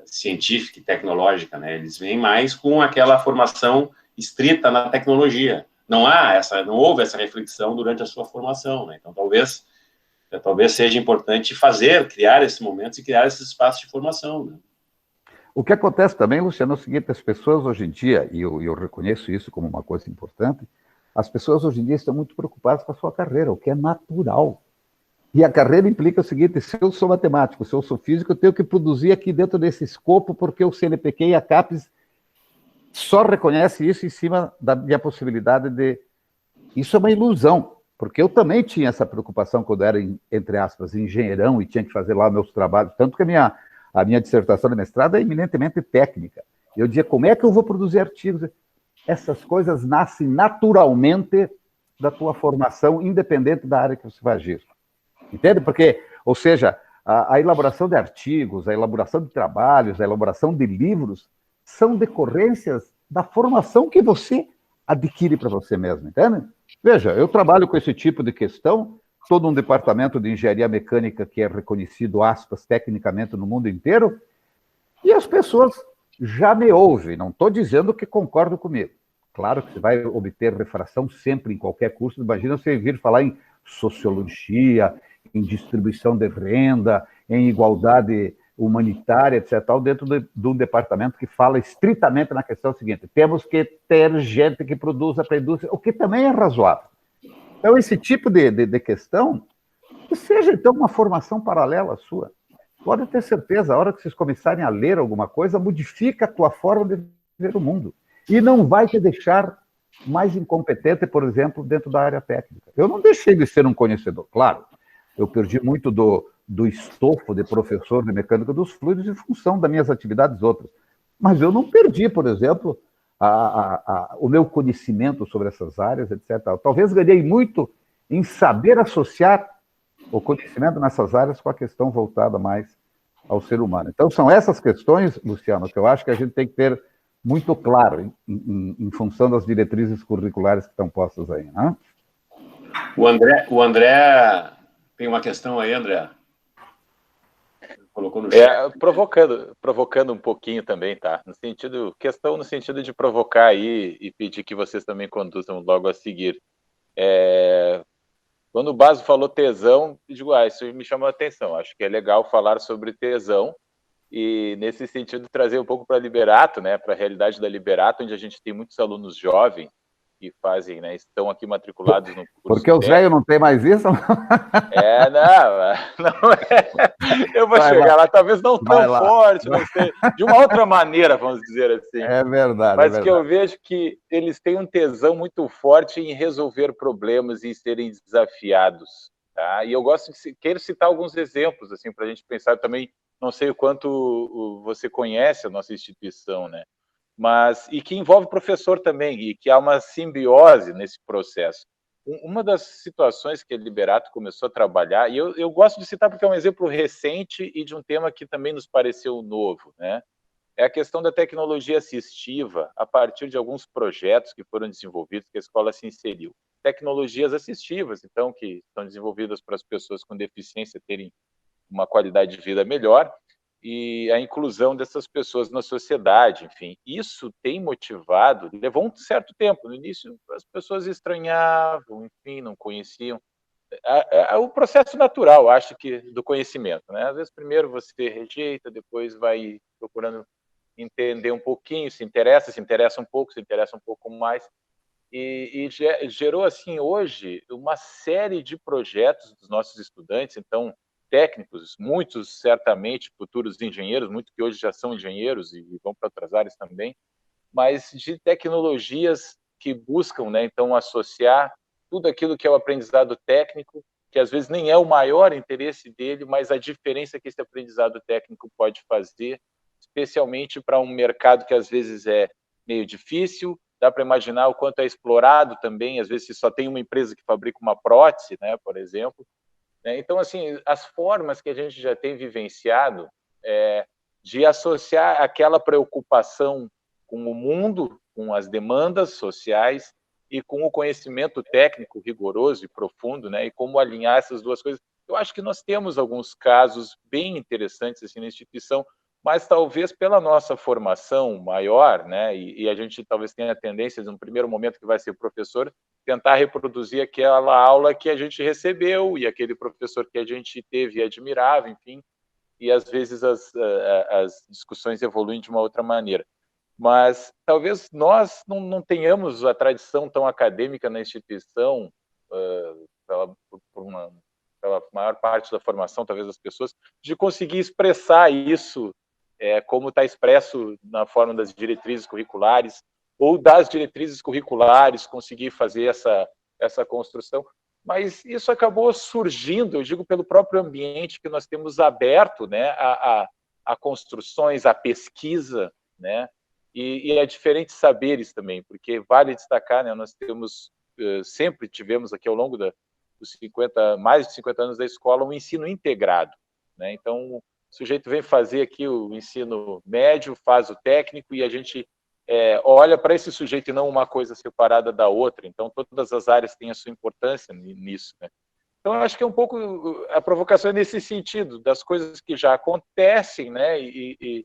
científica e tecnológica, né? Eles vêm mais com aquela formação estrita na tecnologia. Não houve essa reflexão durante a sua formação, né? Então, talvez seja importante criar esses momentos e criar esses espaços de formação, né? O que acontece também, Luciano, é o seguinte, as pessoas hoje em dia, e eu reconheço isso como uma coisa importante, as pessoas hoje em dia estão muito preocupadas com a sua carreira, o que é natural. E a carreira implica o seguinte, se eu sou matemático, se eu sou físico, eu tenho que produzir aqui dentro desse escopo, porque o CNPq e a CAPES só reconhece isso em cima da minha possibilidade de... Isso é uma ilusão, porque eu também tinha essa preocupação quando era, entre aspas, engenheirão e tinha que fazer lá meus trabalhos, tanto que a minha dissertação de mestrado é eminentemente técnica. Eu dizia, como é que eu vou produzir artigos? Essas coisas nascem naturalmente da tua formação, independente da área que você vai agir. Entende? Porque, ou seja, a elaboração de artigos, a elaboração de trabalhos, a elaboração de livros são decorrências da formação que você adquire para você mesmo, entende? Veja, eu trabalho com esse tipo de questão, todo um departamento de engenharia mecânica que é reconhecido, aspas, tecnicamente no mundo inteiro, e as pessoas já me ouvem, não estou dizendo que concordam comigo. Claro que você vai obter refração sempre em qualquer curso, imagina você vir falar em sociologia, em distribuição de renda, em igualdade humanitária, etc., dentro de um departamento que fala estritamente na questão seguinte: temos que ter gente que produza para a indústria, o que também é razoável. Então, esse tipo de questão, que seja, então, uma formação paralela à sua. Pode ter certeza, a hora que vocês começarem a ler alguma coisa, modifica a tua forma de ver o mundo. E não vai te deixar mais incompetente, por exemplo, dentro da área técnica. Eu não deixei de ser um conhecedor, claro. Eu perdi muito do estofo de professor de mecânica dos fluidos em função das minhas atividades outras. Mas eu não perdi, por exemplo, o meu conhecimento sobre essas áreas, etc. Talvez ganhei muito em saber associar o conhecimento nessas áreas com a questão voltada mais ao ser humano. Então, são essas questões, Luciano, que eu acho que a gente tem que ter muito claro em função das diretrizes curriculares que estão postas aí, né? O André tem uma questão aí, André? Colocou no chat. Provocando um pouquinho também, tá? No sentido de provocar aí e pedir que vocês também conduzam logo a seguir. Quando o Baso falou tesão, eu digo, isso me chamou a atenção. Acho que é legal falar sobre tesão e, nesse sentido, trazer um pouco para a Liberato, né? Para a realidade da Liberato, onde a gente tem muitos alunos jovens que fazem, né? Estão aqui matriculados no curso. Porque os velhos não têm mais isso? Não é. Eu vou chegar lá, talvez não tão forte, não sei, de uma outra maneira, vamos dizer assim. É verdade. Mas que eu vejo que eles têm um tesão muito forte em resolver problemas e em serem desafiados. Tá? E eu quero citar alguns exemplos, assim, para a gente pensar também. Não sei o quanto você conhece a nossa instituição, né? E que envolve professor também, e que há uma simbiose nesse processo. Uma das situações que a Liberato começou a trabalhar, e eu gosto de citar porque é um exemplo recente e de um tema que também nos pareceu novo, né? É a questão da tecnologia assistiva, a partir de alguns projetos que foram desenvolvidos, que a escola se inseriu. Tecnologias assistivas, então, que são desenvolvidas para as pessoas com deficiência terem uma qualidade de vida melhor, e a inclusão dessas pessoas na sociedade, enfim. Isso tem motivado, levou um certo tempo. No início, as pessoas estranhavam, enfim, não conheciam. O processo natural, acho que, do conhecimento, né? Às vezes, primeiro você rejeita, depois vai procurando entender um pouquinho, se interessa um pouco, se interessa um pouco mais. E gerou, assim, hoje, uma série de projetos dos nossos estudantes, então, técnicos, muitos certamente futuros engenheiros, muitos que hoje já são engenheiros e vão para outras áreas também, mas de tecnologias que buscam, né, então, associar tudo aquilo que é o aprendizado técnico, que às vezes nem é o maior interesse dele, mas a diferença que esse aprendizado técnico pode fazer, especialmente para um mercado que às vezes é meio difícil. Dá para imaginar o quanto é explorado também, às vezes se só tem uma empresa que fabrica uma prótese, né, por exemplo. Então, assim, as formas que a gente já tem vivenciado de associar aquela preocupação com o mundo, com as demandas sociais e com o conhecimento técnico rigoroso e profundo, né, e como alinhar essas duas coisas. Eu acho que nós temos alguns casos bem interessantes assim, na instituição, mas talvez pela nossa formação maior, né, e a gente talvez tenha a tendência, no primeiro momento que vai ser professor, tentar reproduzir aquela aula que a gente recebeu e aquele professor que a gente teve e admirava, enfim, e às vezes as discussões evoluem de uma outra maneira. Mas talvez nós não tenhamos a tradição tão acadêmica na instituição, pela maior parte da formação, talvez, das pessoas, de conseguir expressar isso como está expresso na forma das diretrizes curriculares, ou das diretrizes curriculares, conseguir fazer essa construção. Mas isso acabou surgindo, eu digo, pelo próprio ambiente que nós temos aberto, né, a construções, a pesquisa, né, e a diferentes saberes também, porque vale destacar, né, nós temos sempre tivemos aqui ao longo dos mais de 50 anos da escola um ensino integrado, né? Então, o sujeito vem fazer aqui o ensino médio, faz o técnico e a gente olha para esse sujeito e não uma coisa separada da outra. Então, todas as áreas têm a sua importância nisso, né? Então, eu acho que é um pouco a provocação é nesse sentido, das coisas que já acontecem, né? E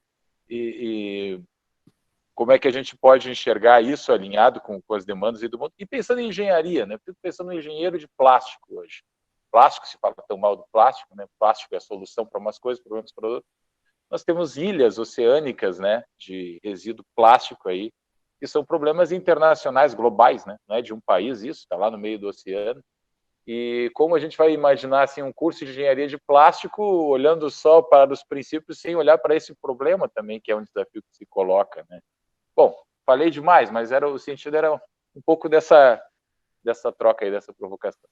como é que a gente pode enxergar isso alinhado com as demandas e do mundo. E pensando em engenharia, né? Fico pensando em engenheiro de plástico hoje. Plástico, se fala tão mal do plástico, né? Plástico é a solução para umas coisas, problemas para outras. Nós temos ilhas oceânicas, né? De resíduo plástico aí, que são problemas internacionais, globais, né? Não é de um país isso, está lá no meio do oceano. E como a gente vai imaginar assim, um curso de engenharia de plástico olhando só para os princípios sem olhar para esse problema também, que é um desafio que se coloca, né? Bom, falei demais, mas o sentido era um pouco dessa troca aí, dessa provocação.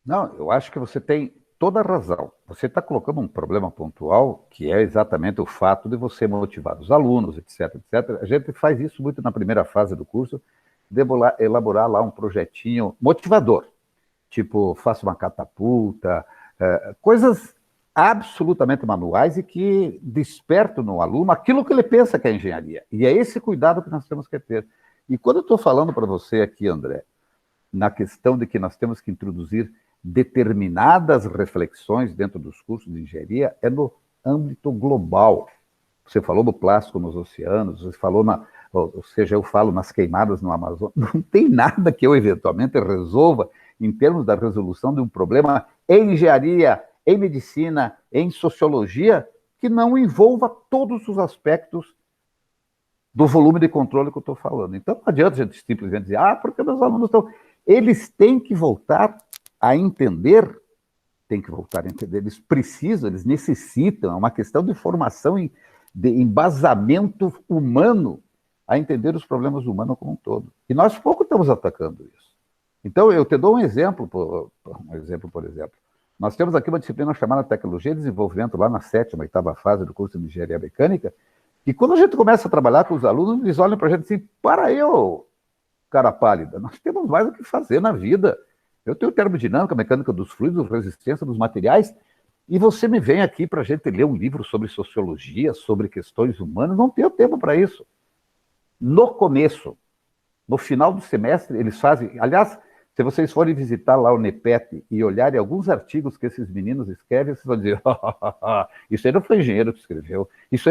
Não, eu acho que você tem toda a razão. Você está colocando um problema pontual, que é exatamente o fato de você motivar os alunos, etc, etc. A gente faz isso muito na primeira fase do curso, de elaborar lá um projetinho motivador. Tipo, faça uma catapulta, coisas absolutamente manuais e que despertam no aluno aquilo que ele pensa que é engenharia. E é esse cuidado que nós temos que ter. E quando eu estou falando para você aqui, André, na questão de que nós temos que introduzir determinadas reflexões dentro dos cursos de engenharia, é no âmbito global. Você falou do plástico nos oceanos, você falou ou seja, eu falo nas queimadas no Amazonas. Não tem nada que eu eventualmente resolva em termos da resolução de um problema em engenharia, em medicina, em sociologia, que não envolva todos os aspectos do volume de controle que eu estou falando. Então, não adianta a gente simplesmente dizer, porque meus alunos estão... Eles têm que voltar a entender, eles precisam, eles necessitam, é uma questão de formação, de embasamento humano, a entender os problemas humanos como um todo. E nós pouco estamos atacando isso. Então, eu te dou um exemplo, por exemplo. Nós temos aqui uma disciplina chamada Tecnologia e Desenvolvimento, lá na 7ª, 8ª fase do curso de Engenharia Mecânica, e quando a gente começa a trabalhar com os alunos, eles olham para a gente assim, para eu, cara pálida, nós temos mais o que fazer na vida. Eu tenho termodinâmica, mecânica dos fluidos, resistência dos materiais, e você me vem aqui para a gente ler um livro sobre sociologia, sobre questões humanas, não tenho tempo para isso. No começo, no final do semestre, eles fazem... Aliás, se vocês forem visitar lá o NEPET e olharem alguns artigos que esses meninos escrevem, vocês vão dizer, isso aí não foi engenheiro que escreveu. Isso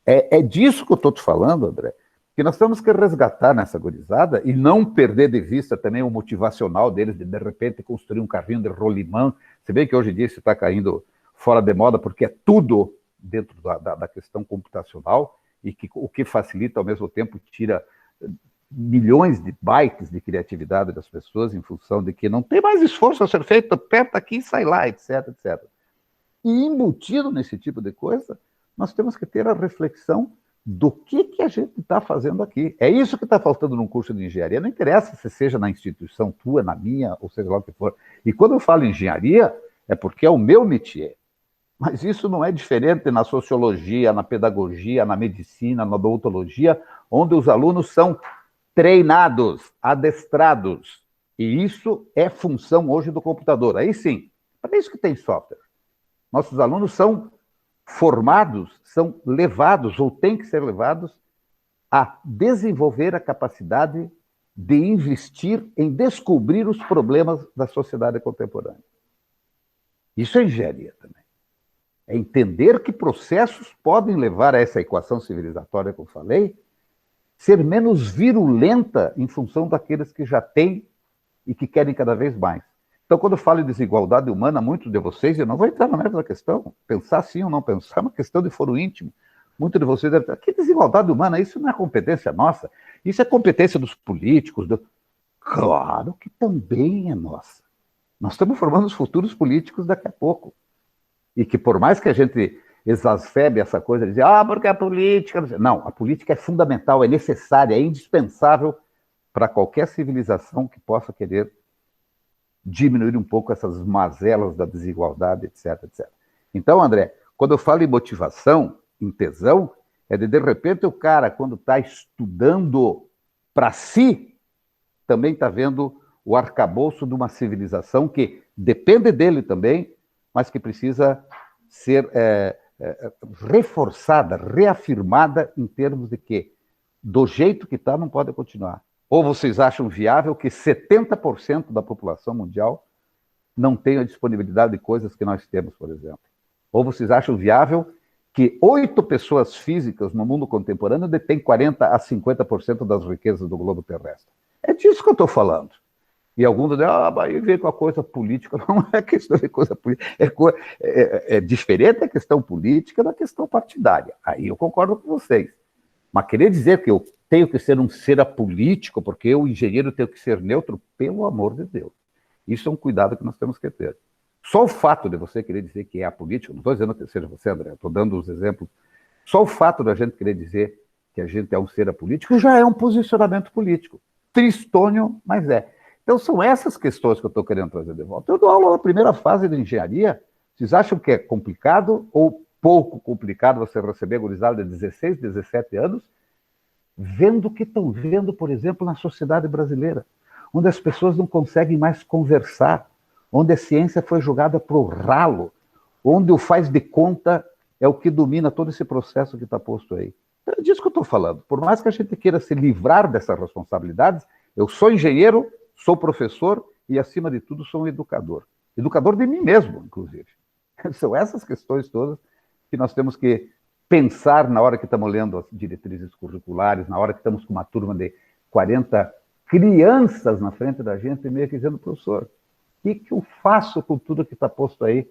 é disso que eu estou te falando, André, que nós temos que resgatar nessa gurizada e não perder de vista também o motivacional deles de repente, construir um carrinho de rolimã. Você vê que hoje em dia isso está caindo fora de moda, porque é tudo dentro da questão computacional e que o que facilita, ao mesmo tempo, tira milhões de bytes de criatividade das pessoas em função de que não tem mais esforço a ser feito, aperta aqui e sai lá, etc, etc. E embutido nesse tipo de coisa, nós temos que ter a reflexão do que a gente está fazendo aqui. É isso que está faltando num curso de engenharia. Não interessa se seja na instituição tua, na minha, ou seja lá o que for. E quando eu falo engenharia, é porque é o meu métier. Mas isso não é diferente na sociologia, na pedagogia, na medicina, na odontologia, onde os alunos são treinados, adestrados. E isso é função hoje do computador. Aí sim, para isso que tem software. Nossos alunos são formados, são levados, ou têm que ser levados, a desenvolver a capacidade de investir em descobrir os problemas da sociedade contemporânea. Isso é engenharia também. É entender que processos podem levar a essa equação civilizatória que eu falei, ser menos virulenta em função daqueles que já têm e que querem cada vez mais. Então, quando eu falo em desigualdade humana, muitos de vocês, eu não vou entrar na mesma questão, pensar sim ou não pensar, é uma questão de foro íntimo. Muitos de vocês devem dizer, que desigualdade humana? Isso não é competência nossa, isso é competência dos políticos. Claro que também é nossa. Nós estamos formando os futuros políticos daqui a pouco. E que por mais que a gente exacerbe essa coisa de dizer, porque a política... Não, a política é fundamental, é necessária, é indispensável para qualquer civilização que possa querer diminuir um pouco essas mazelas da desigualdade, etc, etc. Então, André, quando eu falo em motivação, em tesão, é de repente o cara, quando está estudando para si, também está vendo o arcabouço de uma civilização que depende dele também, mas que precisa ser reforçada, reafirmada em termos de que, do jeito que está, não pode continuar. Ou vocês acham viável que 70% da população mundial não tenha disponibilidade de coisas que nós temos, por exemplo? Ou vocês acham viável que 8 pessoas físicas no mundo contemporâneo detêm 40% a 50% das riquezas do globo terrestre? É disso que eu estou falando. E alguns dizem, aí vem com a coisa política. Não é questão de coisa política. É diferente a questão política da questão partidária. Aí eu concordo com vocês. Mas querer dizer que eu tenho que ser um ser apolítico, porque eu, engenheiro, tenho que ser neutro, pelo amor de Deus. Isso é um cuidado que nós temos que ter. Só o fato de você querer dizer que é apolítico, não estou dizendo que seja você, André, estou dando os exemplos, só o fato da gente querer dizer que a gente é um ser apolítico já é um posicionamento político. Tristônio, mas é. Então são essas questões que eu estou querendo trazer de volta. Eu dou aula na primeira fase de engenharia, vocês acham que é complicado ou pouco complicado você receber gurizada de 16, 17 anos, vendo o que estão vendo, por exemplo, na sociedade brasileira, onde as pessoas não conseguem mais conversar, onde a ciência foi jogada para o ralo, onde o faz de conta é o que domina todo esse processo que está posto aí. É disso que eu estou falando. Por mais que a gente queira se livrar dessas responsabilidades, eu sou engenheiro, sou professor e, acima de tudo, sou um educador. Educador de mim mesmo, inclusive. São essas questões todas que nós temos que pensar na hora que estamos lendo as diretrizes curriculares, na hora que estamos com uma turma de 40 crianças na frente da gente, meio que dizendo, professor, o que eu faço com tudo que está posto aí?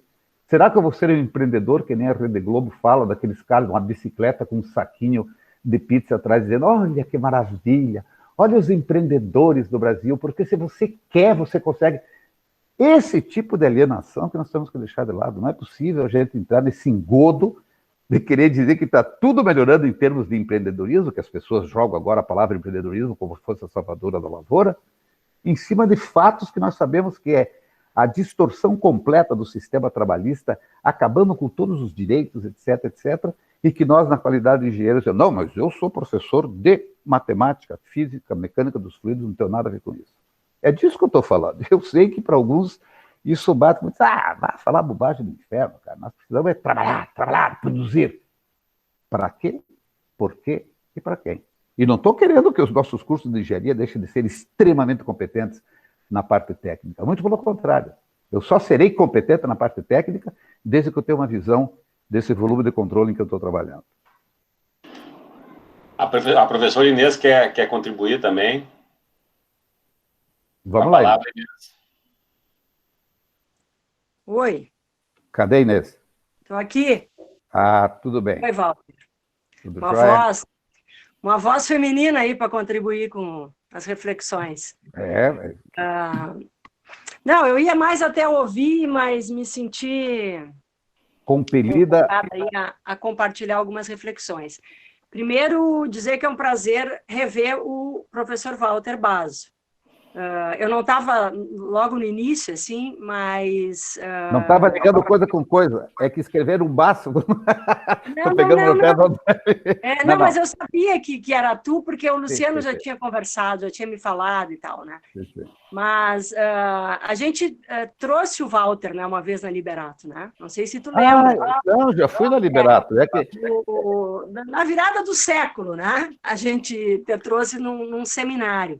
Será que eu vou ser um empreendedor, que nem a Rede Globo fala, daqueles caras, uma bicicleta com um saquinho de pizza atrás, dizendo, olha que maravilha, olha os empreendedores do Brasil, porque se você quer, você consegue. Esse tipo de alienação que nós temos que deixar de lado. Não é possível a gente entrar nesse engodo de querer dizer que está tudo melhorando em termos de empreendedorismo, que as pessoas jogam agora a palavra empreendedorismo como se fosse a salvadora da lavoura, em cima de fatos que nós sabemos que é a distorção completa do sistema trabalhista, acabando com todos os direitos, etc., etc., e que nós, na qualidade de engenheiros, não, mas eu sou professor de matemática, física, mecânica dos fluidos, não tenho nada a ver com isso. É disso que eu estou falando. Eu sei que para alguns isso bate muito, vai falar bobagem do inferno, cara. Nós precisamos trabalhar, produzir. Para quê? Por quê e para quem? E não estou querendo que os nossos cursos de engenharia deixem de ser extremamente competentes na parte técnica. Muito pelo contrário. Eu só serei competente na parte técnica desde que eu tenha uma visão desse volume de controle em que eu estou trabalhando. A professora Inês quer contribuir também. Vamos lá, palavra, Inês. Oi. Cadê, Inês? Estou aqui. Ah, tudo bem. Oi, Walter. Tudo Uma voz feminina aí para contribuir com as reflexões. Não, eu ia mais até ouvir, mas me senti compelida a compartilhar algumas reflexões. Primeiro, dizer que é um prazer rever o professor Walter Basso. Eu não estava logo no início, assim, mas... não estava ligando coisa com coisa, é que escreveram um baço. Não, mas eu sabia que era tu, porque o Luciano já tinha conversado, já tinha me falado e tal, né? Mas a gente trouxe o Walter, né, uma vez na Liberato, né? Não sei se tu lembra. Não, já fui na Liberato. Na virada do século, né? A gente te trouxe num seminário.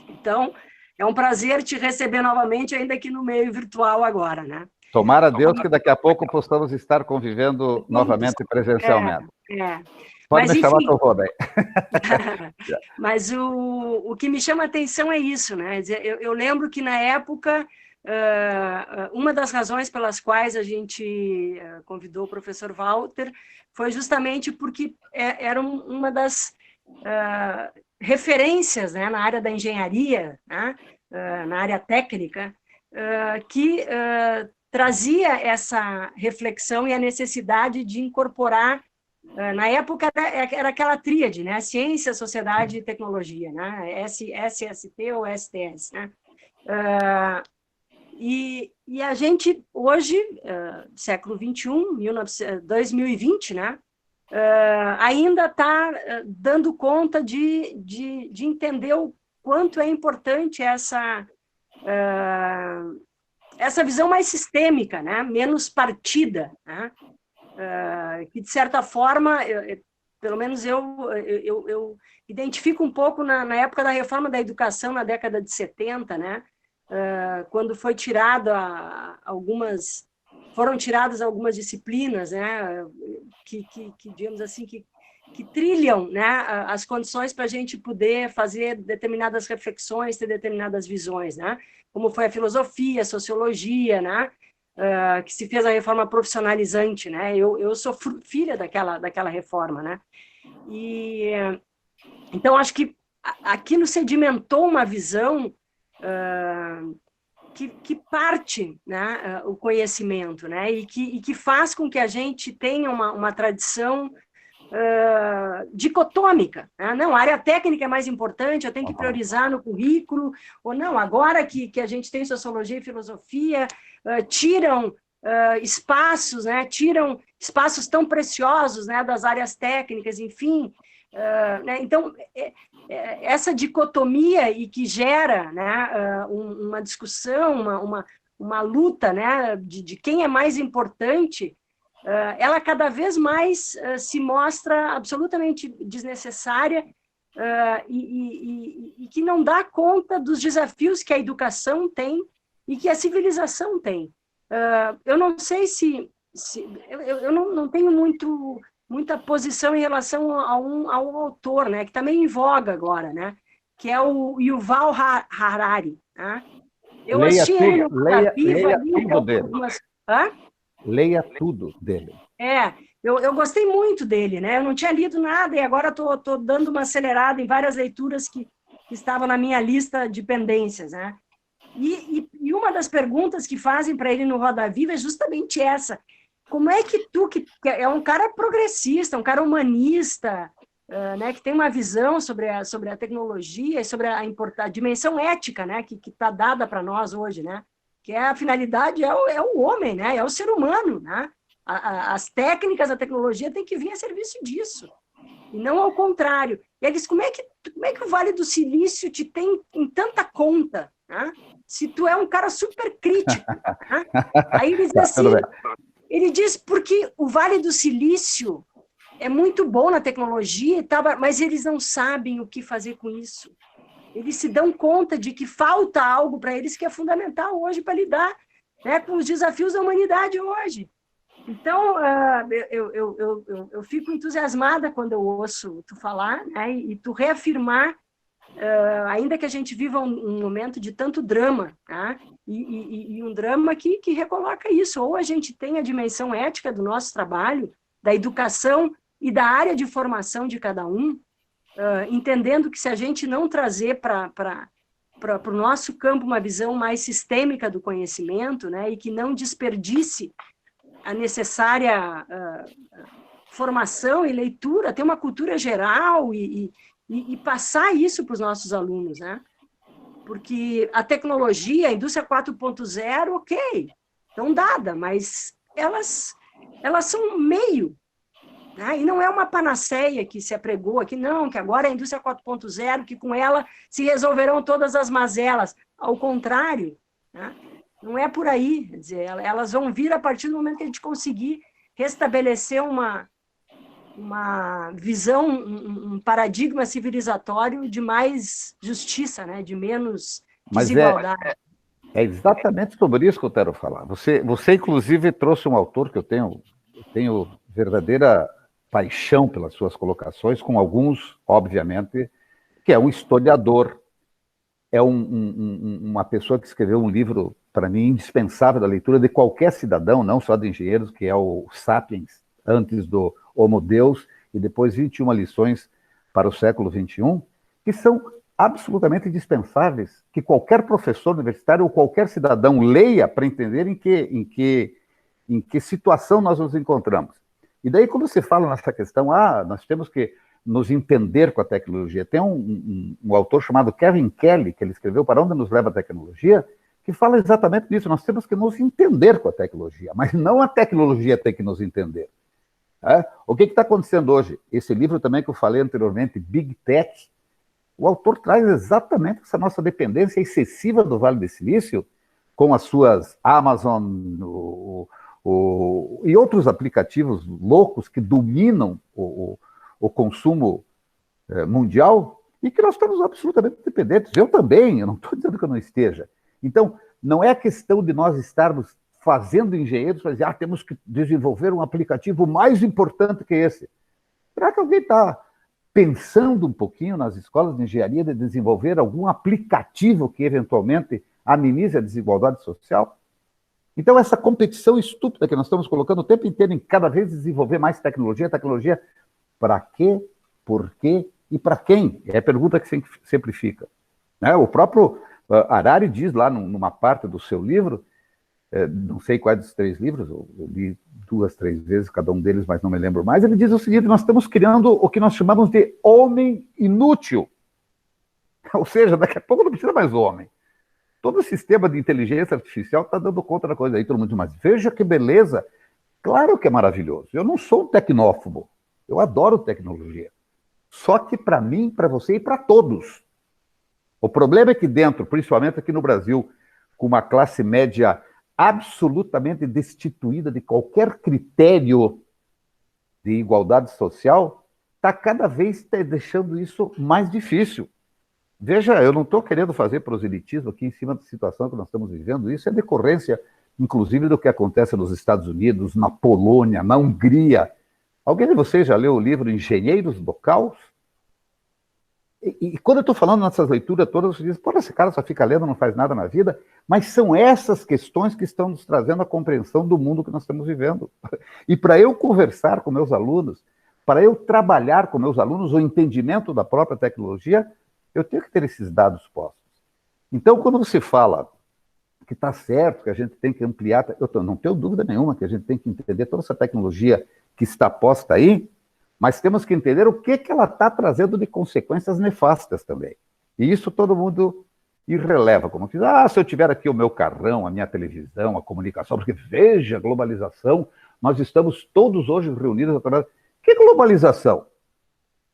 Então, é um prazer te receber novamente, ainda que no meio virtual agora, né? Tomara a Deus que daqui a pouco possamos estar convivendo novamente presencialmente. Pode me chamar que eu vou bem. Mas o que me chama a atenção é isso, né? Eu lembro que, na época, uma das razões pelas quais a gente convidou o professor Walter foi justamente porque era uma das... referências, né, na área da engenharia, né, na área técnica, que trazia essa reflexão e a necessidade de incorporar, na época era aquela tríade, né, ciência, sociedade e tecnologia, né, SST ou STS, né, e a gente hoje, século XXI, 2020, né, ainda está dando conta de entender o quanto é importante essa essa visão mais sistêmica, né? Menos partida, né? Que, de certa forma, pelo menos eu identifico um pouco na época da reforma da educação, na década de 70, né? Quando foram tiradas algumas disciplinas, né? Que digamos assim, que trilham, né, as condições para a gente poder fazer determinadas reflexões, ter determinadas visões, né? Como foi a filosofia, a sociologia, né? Que se fez a reforma profissionalizante, né? Eu sou filha daquela reforma, né? E então acho que aquilo sedimentou uma visão que parte, né, o conhecimento, né? E que faz com que a gente tenha uma tradição dicotômica, né? Não, a área técnica é mais importante, eu tenho que priorizar no currículo, ou não, agora que a gente tem sociologia e filosofia, tiram espaços, né? Tiram espaços tão preciosos, né, das áreas técnicas, enfim. Né? Então, essa dicotomia e que gera, né, uma discussão, uma luta, né, de quem é mais importante, ela cada vez mais se mostra absolutamente desnecessária e que não dá conta dos desafios que a educação tem e que a civilização tem. Eu não sei se eu não tenho muita posição em relação a um autor, né, que está meio em voga agora, né, que é o Yuval Harari. Né? Eu assisti ele no leia Viva, tudo dele. Leia tudo dele. Eu gostei muito dele, né? Eu não tinha lido nada e agora estou dando uma acelerada em várias leituras que estavam na minha lista de pendências, né? E uma das perguntas que fazem para ele no Roda Viva é justamente essa: como é que tu, que é um cara progressista, um cara humanista, né, que tem uma visão sobre a tecnologia e sobre a dimensão ética, né, que está dada para nós hoje, né? Que a finalidade é o homem, né? É o ser humano, né? As técnicas, a tecnologia tem que vir a serviço disso, e não ao contrário. E eles, como é que o Vale do Silício te tem em tanta conta, né? Se tu é um cara super crítico, né? Aí ele diz assim, ele diz porque o Vale do Silício é muito bom na tecnologia e tal, mas eles não sabem o que fazer com isso. Eles se dão conta de que falta algo para eles que é fundamental hoje para lidar, né, com os desafios da humanidade hoje. Então, eu fico entusiasmada quando eu ouço tu falar, né, e tu reafirmar, ainda que a gente viva um momento de tanto drama, tá? E um drama que recoloca isso. Ou a gente tem a dimensão ética do nosso trabalho, da educação e da área de formação de cada um, entendendo que se a gente não trazer para o nosso campo uma visão mais sistêmica do conhecimento, né, e que não desperdice a necessária formação e leitura, ter uma cultura geral e passar isso para os nossos alunos, né? Porque a tecnologia, a indústria 4.0, ok, estão dadas, mas elas são um meio, né? E não é uma panaceia que se apregou aqui, não, que agora é a indústria 4.0, que com ela se resolverão todas as mazelas. Ao contrário, né? Não é por aí, quer dizer, elas vão vir a partir do momento que a gente conseguir restabelecer uma visão, um paradigma civilizatório de mais justiça, né? De menos desigualdade. Mas é exatamente sobre isso que eu quero falar. Você inclusive, trouxe um autor que eu tenho verdadeira paixão pelas suas colocações, com alguns, obviamente, que é um historiador, é uma pessoa que escreveu um livro, para mim, indispensável da leitura de qualquer cidadão, não só de engenheiros, que é o Sapiens, antes do Homo Deus, e depois 21 lições para o século XXI, que são absolutamente indispensáveis, que qualquer professor universitário ou qualquer cidadão leia para entender em que situação nós nos encontramos. E daí, quando se fala nessa questão, nós temos que nos entender com a tecnologia, tem um autor chamado Kevin Kelly, que ele escreveu Para Onde Nos Leva a Tecnologia, que fala exatamente disso. Nós temos que nos entender com a tecnologia, mas não a tecnologia tem que nos entender. O que está acontecendo hoje? Esse livro também que eu falei anteriormente, Big Tech, O autor traz exatamente essa nossa dependência excessiva do Vale do Silício, com as suas Amazon e outros aplicativos loucos que dominam o consumo mundial, e que nós estamos absolutamente dependentes. Eu também, eu não estou dizendo que eu não esteja. Então, não é a questão de nós estarmos fazendo engenheiros para dizer, temos que desenvolver um aplicativo mais importante que esse. Será que alguém está pensando um pouquinho nas escolas de engenharia de desenvolver algum aplicativo que eventualmente amenize a desigualdade social? Então, essa competição estúpida que nós estamos colocando o tempo inteiro em cada vez desenvolver mais tecnologia, para quê, por quê e para quem? É a pergunta que sempre fica. O próprio Harari diz lá numa parte do seu livro, não sei quais dos 3 livros, eu li 2, 3 vezes cada um deles, mas não me lembro mais, ele diz o seguinte: nós estamos criando o que nós chamamos de homem inútil. Ou seja, daqui a pouco não precisa mais do homem. Todo o sistema de inteligência artificial está dando conta da coisa aí, todo mundo diz, mas veja que beleza. Claro que é maravilhoso. Eu não sou um tecnófobo, eu adoro tecnologia. Só que para mim, para você e para todos. O problema é que dentro, principalmente aqui no Brasil, com uma classe média absolutamente destituída de qualquer critério de igualdade social, está cada vez deixando isso mais difícil. Veja, eu não estou querendo fazer proselitismo aqui em cima da situação que nós estamos vivendo, isso é decorrência, inclusive, do que acontece nos Estados Unidos, na Polônia, na Hungria. Alguém de vocês já leu o livro Engenheiros do Caos? E quando eu estou falando nessas leituras todas, você diz, pô, esse cara só fica lendo, não faz nada na vida, mas são essas questões que estão nos trazendo a compreensão do mundo que nós estamos vivendo. E para eu conversar com meus alunos, para eu trabalhar com meus alunos o entendimento da própria tecnologia, eu tenho que ter esses dados postos. Então, quando você fala que está certo, que a gente tem que ampliar, eu não tenho dúvida nenhuma que a gente tem que entender toda essa tecnologia que está posta aí, mas temos que entender o que ela está trazendo de consequências nefastas também. E isso todo mundo irreleva, como que, se eu tiver aqui o meu carrão, a minha televisão, a comunicação, porque veja a globalização, nós estamos todos hoje reunidos através... Que globalização?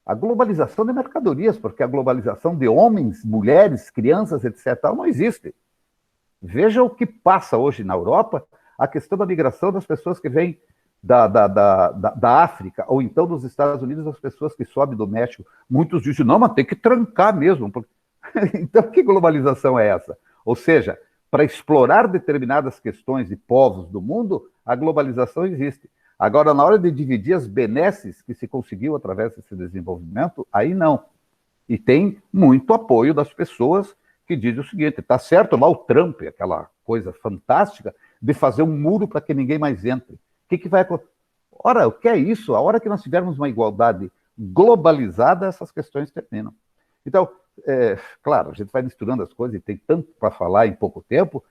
A globalização de mercadorias, porque a globalização de homens, mulheres, crianças, etc., não existe. Veja o que passa hoje na Europa, a questão da migração das pessoas que vêm da África, ou então dos Estados Unidos, as pessoas que sobem do México. Muitos dizem, não, mas tem que trancar mesmo. Então, que globalização é essa? Ou seja, para explorar determinadas questões e povos do mundo, a globalização existe. Agora, na hora de dividir as benesses que se conseguiu através desse desenvolvimento, aí não. E tem muito apoio das pessoas que dizem o seguinte, está certo lá o Trump, aquela coisa fantástica de fazer um muro para que ninguém mais entre. O que vai acontecer? Ora, o que é isso? A hora que nós tivermos uma igualdade globalizada, essas questões terminam. Então, claro, a gente vai misturando as coisas e tem tanto para falar em pouco tempo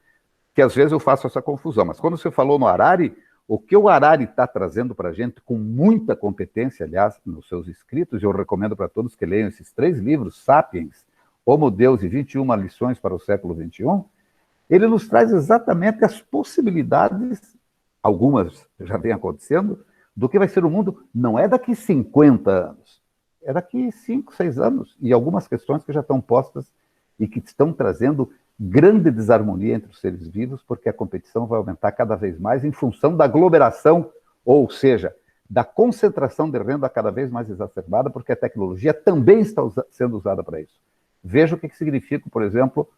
que às vezes eu faço essa confusão. Mas quando você falou no Harari, o que o Harari está trazendo para a gente, com muita competência, aliás, nos seus escritos, eu recomendo para todos que leiam esses 3 livros, Sapiens, Homo Deus e 21 lições para o século XXI, ele nos traz exatamente as possibilidades, algumas já vem acontecendo, do que vai ser o mundo, não é daqui 50 anos, é daqui 5, 6 anos, e algumas questões que já estão postas e que estão trazendo grande desarmonia entre os seres vivos, porque a competição vai aumentar cada vez mais em função da aglomeração, ou seja, da concentração de renda cada vez mais exacerbada, porque a tecnologia também está sendo usada para isso. Veja o que significa, por exemplo,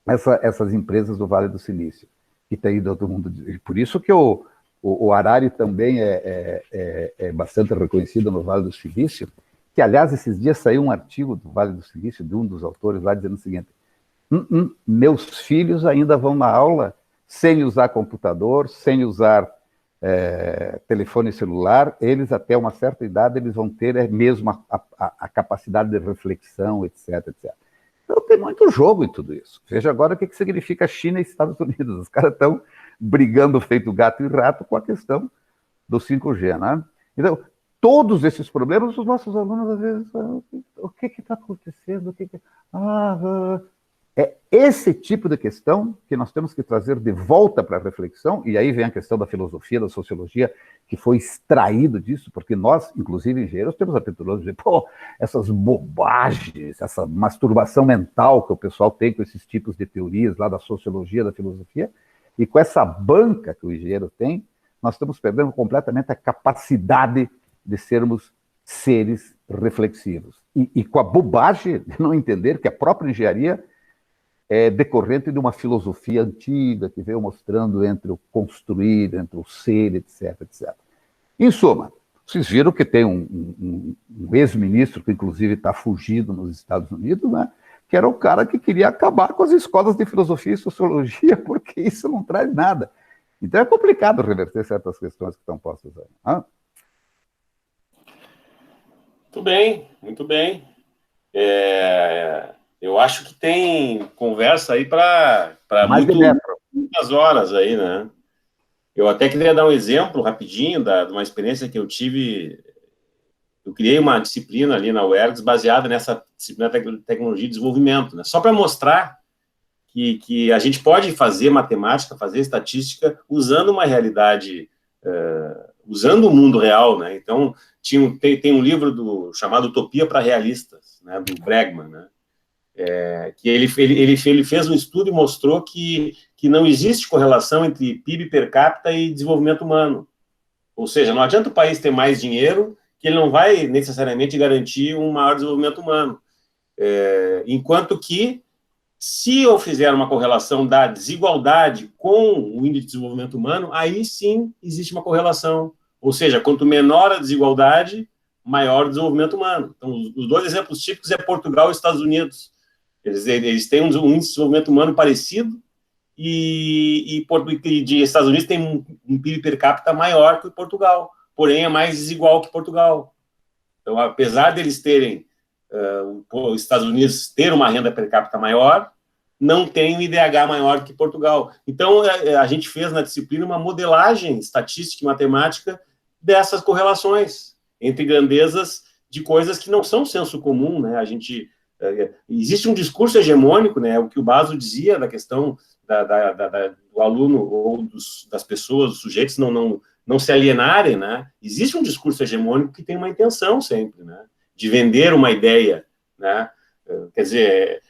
essas empresas do Vale do Silício, que tem ido todo mundo. Por isso que o Harari também é bastante reconhecido no Vale do Silício, que, aliás, esses dias saiu um artigo do Vale do Silício, de um dos autores lá, dizendo o seguinte, meus filhos ainda vão na aula sem usar computador, sem usar telefone celular, eles até uma certa idade eles vão ter mesmo a capacidade de reflexão, etc, etc. Então tem muito jogo em tudo isso. Veja agora o que significa China e Estados Unidos. Os caras estão brigando feito gato e rato com a questão do 5G, né? Então, todos esses problemas, os nossos alunos às vezes falam, o que está acontecendo? É esse tipo de questão que nós temos que trazer de volta para a reflexão, e aí vem a questão da filosofia, da sociologia, que foi extraído disso, porque nós, inclusive engenheiros, temos a petulância de dizer, pô, essas bobagens, essa masturbação mental que o pessoal tem com esses tipos de teorias lá da sociologia, da filosofia, e com essa banca que o engenheiro tem, nós estamos perdendo completamente a capacidade de sermos seres reflexivos. E com a bobagem de não entender que a própria engenharia é decorrente de uma filosofia antiga que veio mostrando entre o construir, entre o ser, etc, etc. Em suma, vocês viram que tem um ex-ministro que inclusive está fugido nos Estados Unidos, né? Que era o cara que queria acabar com as escolas de filosofia e sociologia, porque isso não traz nada. Então é complicado reverter certas questões que estão postas aí. Hein? Muito bem, muito bem. Eu acho que tem conversa aí para muitas horas aí, né? Eu até queria dar um exemplo rapidinho de uma experiência que eu tive. Eu criei uma disciplina ali na UERGS baseada nessa disciplina de tecnologia e desenvolvimento, né? Só para mostrar que a gente pode fazer matemática, fazer estatística usando uma realidade, usando o mundo real, né? Então, tem um livro chamado Utopia para Realistas, né? Do Bregman, né? Que ele fez um estudo e mostrou que não existe correlação entre PIB per capita e desenvolvimento humano. Ou seja, não adianta o país ter mais dinheiro, que ele não vai necessariamente garantir um maior desenvolvimento humano. Enquanto que, se eu fizer uma correlação da desigualdade com o índice de desenvolvimento humano, aí sim existe uma correlação. Ou seja, quanto menor a desigualdade, maior o desenvolvimento humano. Então, os dois exemplos típicos é Portugal e Estados Unidos. Eles têm um índice de desenvolvimento humano parecido e de Estados Unidos tem um PIB per capita maior que Portugal, porém é mais desigual que Portugal. Então, apesar deles terem, os Estados Unidos ter uma renda per capita maior, não tem um IDH maior que Portugal. Então, a gente fez na disciplina uma modelagem estatística e matemática dessas correlações entre grandezas de coisas que não são senso comum, né? Existe um discurso hegemônico, né? O que o Baso dizia da questão do aluno ou das pessoas, dos sujeitos não se alienarem, né? Existe um discurso hegemônico que tem uma intenção sempre, né? De vender uma ideia, né? Quer dizer,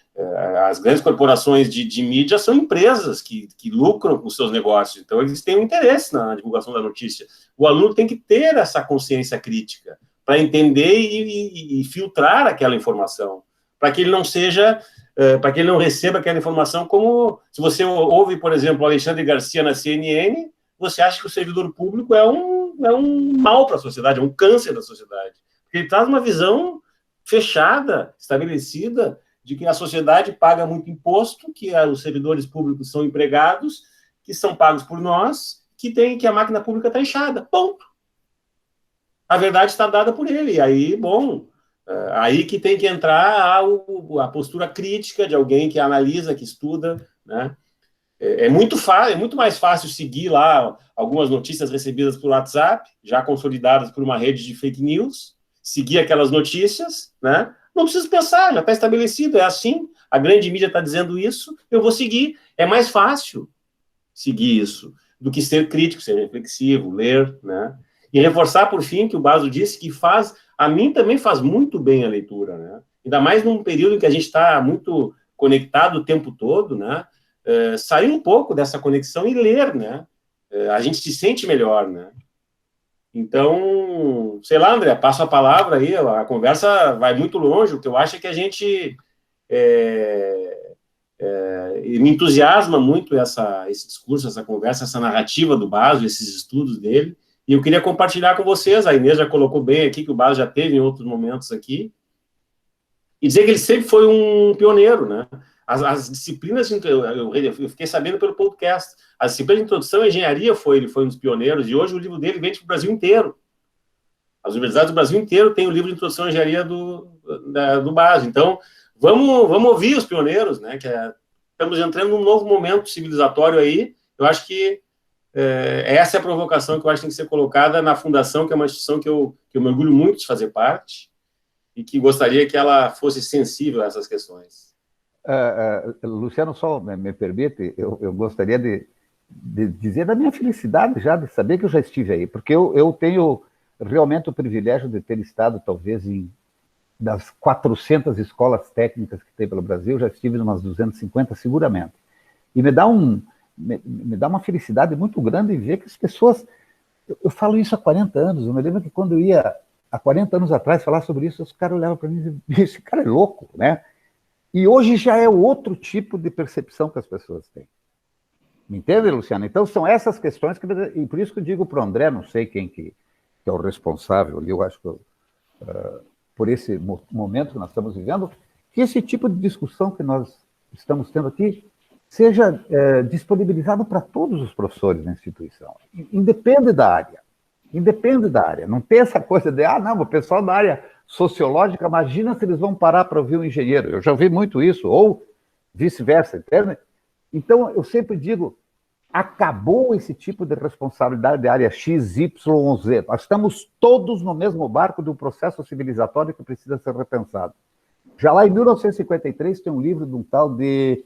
as grandes corporações de mídia são empresas que lucram com seus negócios, então eles têm um interesse na divulgação da notícia. O aluno tem que ter essa consciência crítica para entender e filtrar aquela informação, para que ele não seja, para que ele não receba aquela informação como, se você ouve, por exemplo, Alexandre Garcia na CNN, você acha que o servidor público é um mal para a sociedade, é um câncer da sociedade. Porque ele traz uma visão fechada, estabelecida, de que a sociedade paga muito imposto, que os servidores públicos são empregados, que são pagos por nós, que a máquina pública está inchada. Ponto. A verdade está dada por ele. E aí, bom, aí que tem que entrar a postura crítica de alguém que analisa, que estuda, né? É muito mais fácil seguir lá algumas notícias recebidas por WhatsApp, já consolidadas por uma rede de fake news, seguir aquelas notícias, né? Não preciso pensar, já está estabelecido, é assim, a grande mídia está dizendo isso, eu vou seguir. É mais fácil seguir isso do que ser crítico, ser reflexivo, ler, né? E reforçar, por fim, que o Baso disse que a mim também faz muito bem a leitura, né? Ainda mais num período em que a gente está muito conectado o tempo todo, né? Sair um pouco dessa conexão e ler, né? A gente se sente melhor, né? Então, sei lá, André, passo a palavra aí, a conversa vai muito longe, o que eu acho é que a gente me entusiasma muito esse discurso, essa conversa, essa narrativa do Baso, esses estudos dele, e eu queria compartilhar com vocês, a Inês já colocou bem aqui, que o Baso já teve em outros momentos aqui, e dizer que ele sempre foi um pioneiro, né? As disciplinas, eu fiquei sabendo pelo podcast, as disciplinas de introdução à engenharia ele foi um dos pioneiros, e hoje o livro dele vende para o Brasil inteiro. As universidades do Brasil inteiro têm o livro de introdução à engenharia do Baso. Então, vamos ouvir os pioneiros, né? Estamos entrando num novo momento civilizatório aí. Eu acho que essa é a provocação que eu acho que tem que ser colocada na Fundação, que é uma instituição que eu me orgulho muito de fazer parte, e que gostaria que ela fosse sensível a essas questões. Luciano, só me permite, eu gostaria de dizer da minha felicidade já, de saber que eu já estive aí, porque eu tenho realmente o privilégio de ter estado, talvez, das 400 escolas técnicas que tem pelo Brasil, já estive em umas 250 seguramente. E me dá uma felicidade muito grande em ver que as pessoas... Eu falo isso há 40 anos, eu me lembro que quando eu ia, há 40 anos atrás, falar sobre isso, os caras olhavam para mim e diziam, esse cara é louco, né? E hoje já é outro tipo de percepção que as pessoas têm. Me entende, Luciano? Então, são essas questões que... E por isso que eu digo para o André, não sei quem que é o responsável, eu acho que por esse momento que nós estamos vivendo, que esse tipo de discussão que nós estamos tendo aqui seja disponibilizado para todos os professores da instituição. Independe da área. Independe da área. Não tem essa coisa de, não, o pessoal da área sociológica, imagina se eles vão parar para ouvir um engenheiro. Eu já ouvi muito isso, ou vice-versa, entende? Então, eu sempre digo, acabou esse tipo de responsabilidade de área X, Y ou Z. Nós estamos todos no mesmo barco do processo civilizatório que precisa ser repensado. Já lá em 1953 tem um livro de um tal de...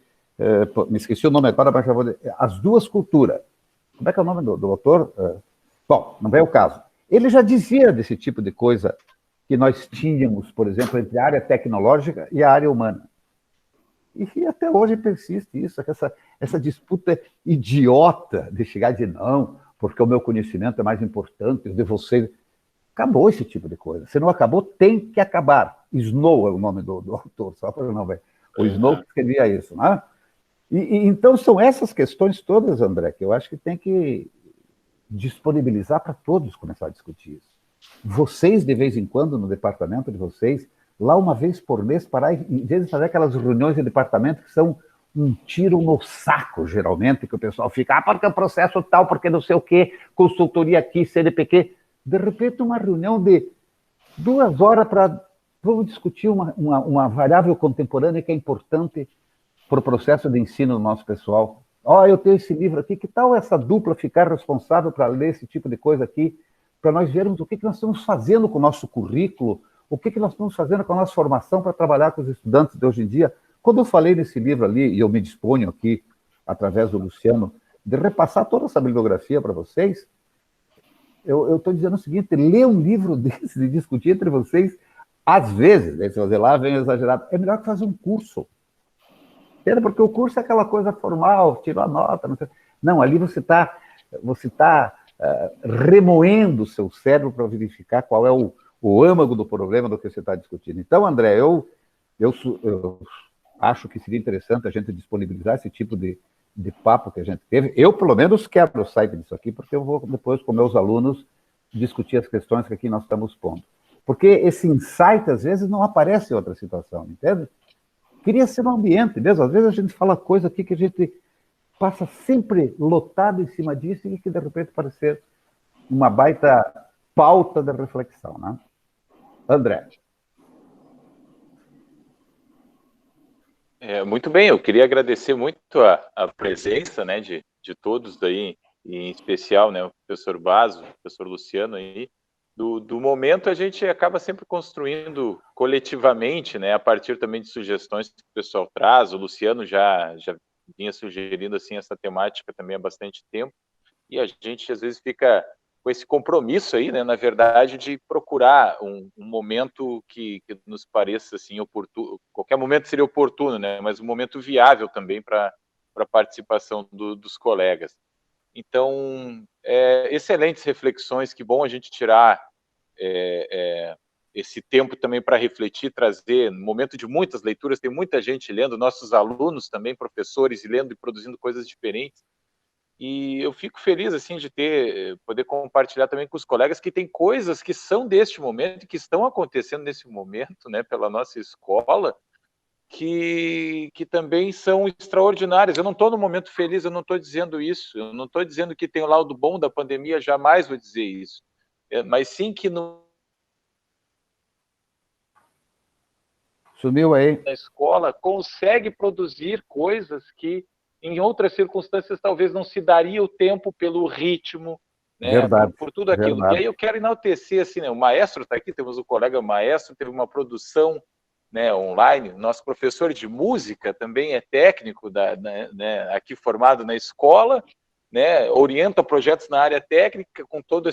me esqueci o nome agora, mas já vou dizer. As Duas Culturas. Como é que é o nome do autor? Bom, não é o caso. Ele já dizia desse tipo de coisa que nós tínhamos, por exemplo, entre a área tecnológica e a área humana. E até hoje persiste isso, essa disputa idiota de chegar de não, porque o meu conhecimento é mais importante, o de você. Acabou esse tipo de coisa. Se não acabou, tem que acabar. Snow é o nome do autor, só para não ver. O Snow que escrevia isso, né? Então, são essas questões todas, André, que eu acho que tem que disponibilizar para todos começar a discutir isso. Vocês, de vez em quando, no departamento de vocês, lá uma vez por mês, parar, em vez de fazer aquelas reuniões de departamento que são um tiro no saco, geralmente, que o pessoal fica, porque o processo tal, porque não sei o quê, consultoria aqui, CNPq. De repente, uma reunião de 2 horas para... Vamos discutir uma variável contemporânea que é importante para o processo de ensino do nosso pessoal. Eu tenho esse livro aqui, que tal essa dupla ficar responsável para ler esse tipo de coisa aqui, para nós vermos o que nós estamos fazendo com o nosso currículo, o que nós estamos fazendo com a nossa formação para trabalhar com os estudantes de hoje em dia. Quando eu falei nesse livro ali, e eu me disponho aqui, através do Luciano, de repassar toda essa bibliografia para vocês, eu estou dizendo o seguinte, ler um livro desse, de discutir entre vocês, às vezes, né, se você lá vem exagerado, é melhor que fazer um curso. Porque o curso é aquela coisa formal, tirou a nota, não sei. Não, ali você está remoendo o seu cérebro para verificar qual é o âmago do problema do que você está discutindo. Então, André, eu acho que seria interessante a gente disponibilizar esse tipo de papo que a gente teve. Eu, pelo menos, quero sair disso aqui, porque eu vou depois, com meus alunos, discutir as questões que aqui nós estamos pondo. Porque esse insight, às vezes, não aparece em outra situação, entende? Queria ser um ambiente mesmo. Às vezes a gente fala coisa aqui que a gente passa sempre lotado em cima disso e que, de repente, parece ser uma baita pauta de reflexão, né? André. Muito bem, eu queria agradecer muito a presença, né, de todos aí, em especial, né, o professor Basso, o professor Luciano aí. Do momento a gente acaba sempre construindo coletivamente, né, a partir também de sugestões que o pessoal traz. O Luciano já vinha sugerindo assim essa temática também há bastante tempo, e a gente às vezes fica com esse compromisso aí, né, na verdade, de procurar um momento que nos pareça assim oportuno. Qualquer momento seria oportuno, né, mas um momento viável também para a participação dos colegas. Então, excelentes reflexões, que bom a gente tirar esse tempo também para refletir, trazer, no momento de muitas leituras, tem muita gente lendo, nossos alunos também, professores, lendo e produzindo coisas diferentes, e eu fico feliz, assim, de poder compartilhar também com os colegas que tem coisas que são deste momento, que estão acontecendo nesse momento, né, pela nossa escola, que também são extraordinárias. Eu não estou no momento feliz, eu não estou dizendo isso, eu não estou dizendo que tem o lado bom da pandemia, jamais vou dizer isso, mas sim que Sumiu aí. Na escola consegue produzir coisas que em outras circunstâncias talvez não se daria o tempo pelo ritmo, né, verdade, por tudo aquilo. Verdade. E aí eu quero enaltecer, assim, né, o maestro está aqui, temos o colega maestro, teve uma produção né, online. Nosso professor de música também é técnico, né, aqui formado na escola, né, orienta projetos na área técnica com toda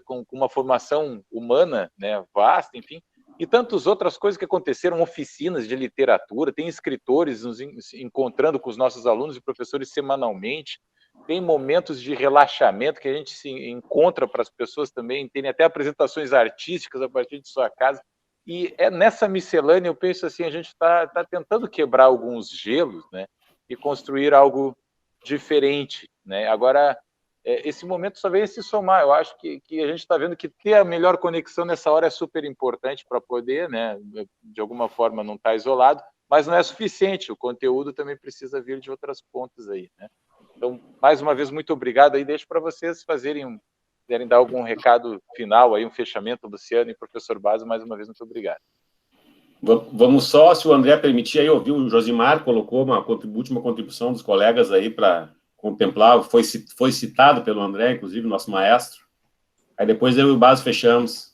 com uma formação humana, né, vasta, enfim, e tantas outras coisas que aconteceram, oficinas de literatura, tem escritores nos encontrando com os nossos alunos e professores semanalmente, tem momentos de relaxamento que a gente se encontra para as pessoas também, tem até apresentações artísticas a partir de sua casa, e nessa miscelânea, eu penso assim, a gente está tentando quebrar alguns gelos, né, e construir algo diferente, né? Agora, esse momento só vem se somar. Eu acho que a gente está vendo que ter a melhor conexão nessa hora é super importante para poder, né, de alguma forma não estar isolado, mas não é suficiente. O conteúdo também precisa vir de outras pontas aí, né? Então, mais uma vez, muito obrigado aí. Deixo para vocês quiserem dar algum recado final aí, um fechamento, Luciano e professor Basso, mais uma vez, muito obrigado. Vamos só, se o André permitir, aí ouvir o Josimar colocou uma última contribuição dos colegas aí para contemplar, foi citado pelo André, inclusive, nosso maestro. Aí depois eu e o Basso fechamos.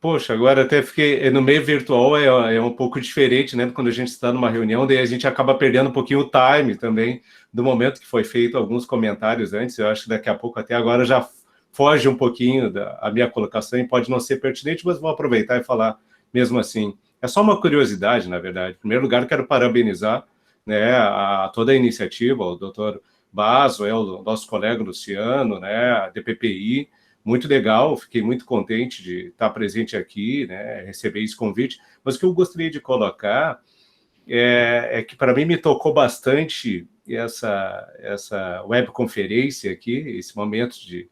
Poxa, agora até fiquei... No meio virtual é um pouco diferente, né? Quando a gente está numa reunião, daí a gente acaba perdendo um pouquinho o time também do momento que foi feito alguns comentários antes. Eu acho que daqui a pouco, até agora, já foge um pouquinho a minha colocação e pode não ser pertinente, mas vou aproveitar e falar mesmo assim. É só uma curiosidade, na verdade. Em primeiro lugar, quero parabenizar, né, toda a iniciativa, o doutor Basso, o nosso colega Luciano, né, a DPPI, muito legal, fiquei muito contente de estar presente aqui, né, receber esse convite, mas o que eu gostaria de colocar é que para mim me tocou bastante essa webconferência aqui, esse momento de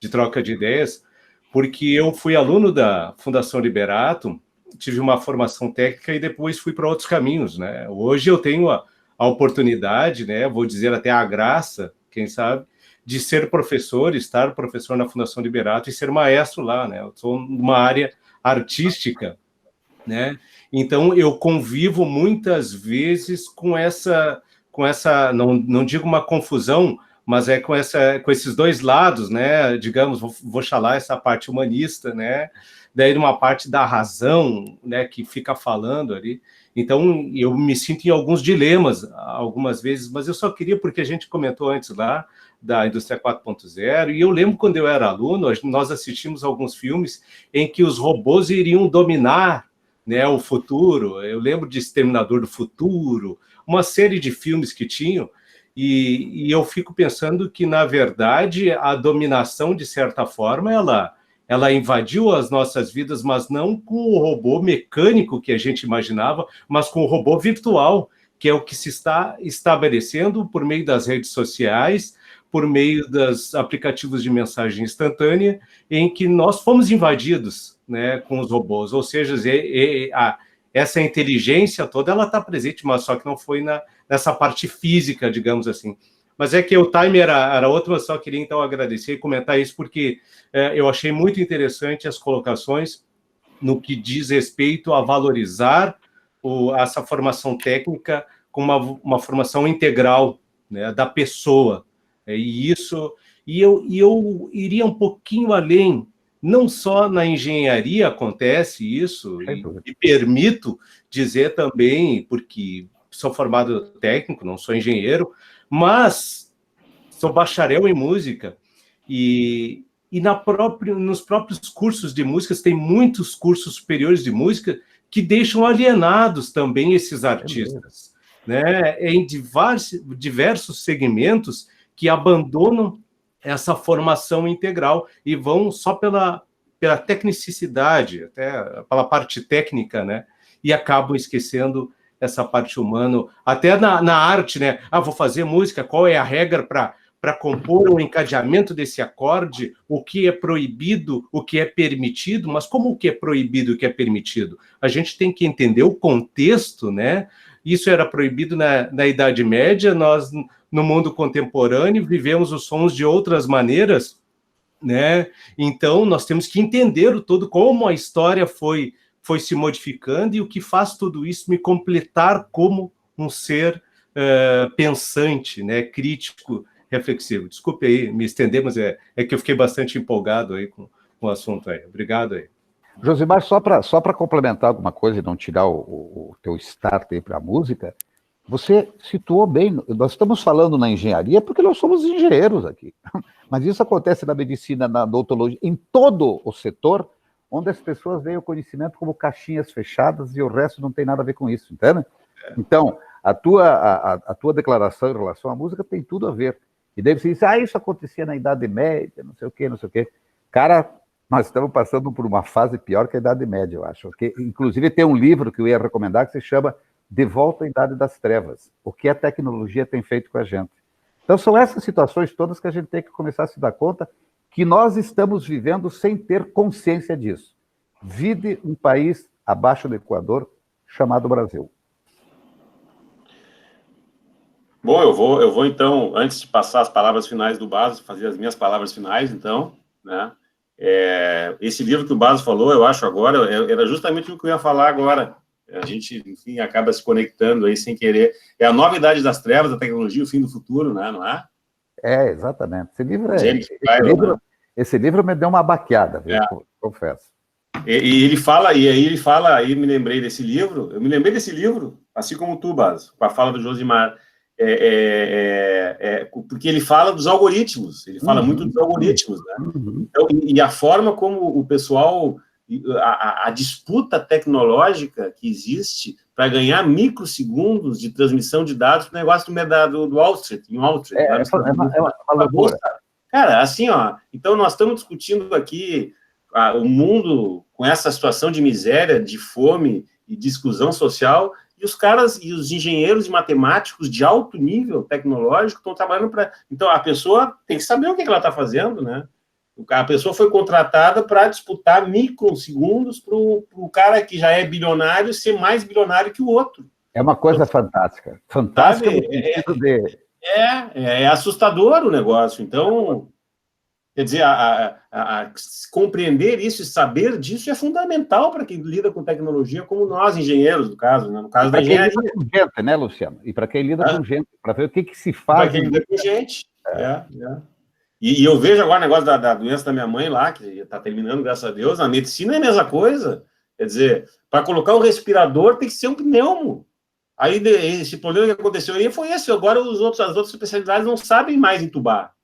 troca de ideias, porque eu fui aluno da Fundação Liberato, tive uma formação técnica e depois fui para outros caminhos, né? Hoje eu tenho a oportunidade, né, vou dizer até a graça, quem sabe, de ser professor, estar professor na Fundação Liberato e ser maestro lá, né? Eu sou numa área artística, né? Então eu convivo muitas vezes com essa não digo uma confusão, mas com esses dois lados, né? Digamos, vou chamar essa parte humanista, né? Daí uma parte da razão, né, que fica falando ali. Então, eu me sinto em alguns dilemas, algumas vezes, mas eu só queria, porque a gente comentou antes lá, da Indústria 4.0, e eu lembro quando eu era aluno, nós assistimos alguns filmes em que os robôs iriam dominar, né, o futuro. Eu lembro de Exterminador do Futuro, uma série de filmes que tinham, e eu fico pensando que, na verdade, a dominação, de certa forma, ela invadiu as nossas vidas, mas não com o robô mecânico que a gente imaginava, mas com o robô virtual, que é o que se está estabelecendo por meio das redes sociais, por meio dos aplicativos de mensagem instantânea, em que nós fomos invadidos, né, com os robôs. Ou seja, essa inteligência toda, ela está presente, mas só que não foi nessa parte física, digamos assim. Mas é que o time era outro, eu só queria, então, agradecer e comentar isso, porque eu achei muito interessante as colocações no que diz respeito a valorizar essa formação técnica como uma formação integral, né, da pessoa. E eu iria um pouquinho além. Não só na engenharia acontece isso, e permito dizer também, porque sou formado técnico, não sou engenheiro, mas sou bacharel em música, e nos próprios cursos de música, tem muitos cursos superiores de música que deixam alienados também esses artistas, né, em diversos segmentos que abandonam essa formação integral e vão só pela tecnicidade, até pela parte técnica, né, e acabam esquecendo essa parte humana, até na arte, né? Vou fazer música, qual é a regra para compor o encadeamento desse acorde, o que é proibido, o que é permitido, mas como o que é proibido e o que é permitido? A gente tem que entender o contexto, né? Isso era proibido na Idade Média, nós, no mundo contemporâneo, vivemos os sons de outras maneiras, né? Então, nós temos que entender o todo, como a história foi se modificando e o que faz tudo isso me completar como um ser pensante, né, crítico, reflexivo. Desculpe aí me estender, mas é que eu fiquei bastante empolgado aí com o assunto aí. Obrigado aí. Josimar, só para complementar alguma coisa e não tirar o teu start aí para a música, você situou bem, nós estamos falando na engenharia porque nós somos engenheiros aqui, mas isso acontece na medicina, na odontologia, em todo o setor, onde as pessoas veem o conhecimento como caixinhas fechadas e o resto não tem nada a ver com isso, entende? Então, a tua declaração em relação à música tem tudo a ver. E daí você diz, isso acontecia na Idade Média, não sei o quê, não sei o quê. Cara, nós estamos passando por uma fase pior que a Idade Média, eu acho. Que, inclusive, tem um livro que eu ia recomendar que se chama De Volta à Idade das Trevas, o que a tecnologia tem feito com a gente. Então, são essas situações todas que a gente tem que começar a se dar conta que nós estamos vivendo sem ter consciência disso. Vide um país abaixo do Equador chamado Brasil. Bom, eu vou então, antes de passar as palavras finais do Baso, fazer as minhas palavras finais, então, né? Esse livro que o Baso falou, eu acho agora, era justamente o que eu ia falar agora. A gente, enfim, acaba se conectando aí sem querer. É a nova idade das trevas, a tecnologia, o fim do futuro, né? Não é? Exatamente. Esse livro me deu uma baqueada, viu? Confesso. E ele fala, aí me lembrei desse livro, assim como tu, Baso, com a fala do Josimar, porque ele fala dos algoritmos, ele fala muito dos algoritmos, né? Então, e a forma como o pessoal, a disputa tecnológica que existe para ganhar microsegundos de transmissão de dados para o negócio do Wall Street, em Wall Street. É uma loucura. Cara, assim, então nós estamos discutindo aqui o mundo com essa situação de miséria, de fome e de exclusão social, e os caras e os engenheiros e matemáticos de alto nível tecnológico estão trabalhando para... Então, a pessoa tem que saber o que ela está fazendo, né? A pessoa foi contratada para disputar microsegundos para o cara que já é bilionário ser mais bilionário que o outro. É uma coisa fantástica. Fantástica no sentido de... É assustador o negócio. Então, quer dizer, compreender isso e saber disso é fundamental para quem lida com tecnologia, como nós, engenheiros, no caso, né? No caso da engenharia. Para quem lida com gente, né, Luciano? E para quem lida com gente, para ver o que se faz. Para quem lida com gente. E eu vejo agora o negócio da doença da minha mãe lá, que está terminando, graças a Deus. A medicina é a mesma coisa. Quer dizer, para colocar um respirador tem que ser um pneumo. Aí esse problema que aconteceu aí foi esse. Agora as outras especialidades não sabem mais entubar.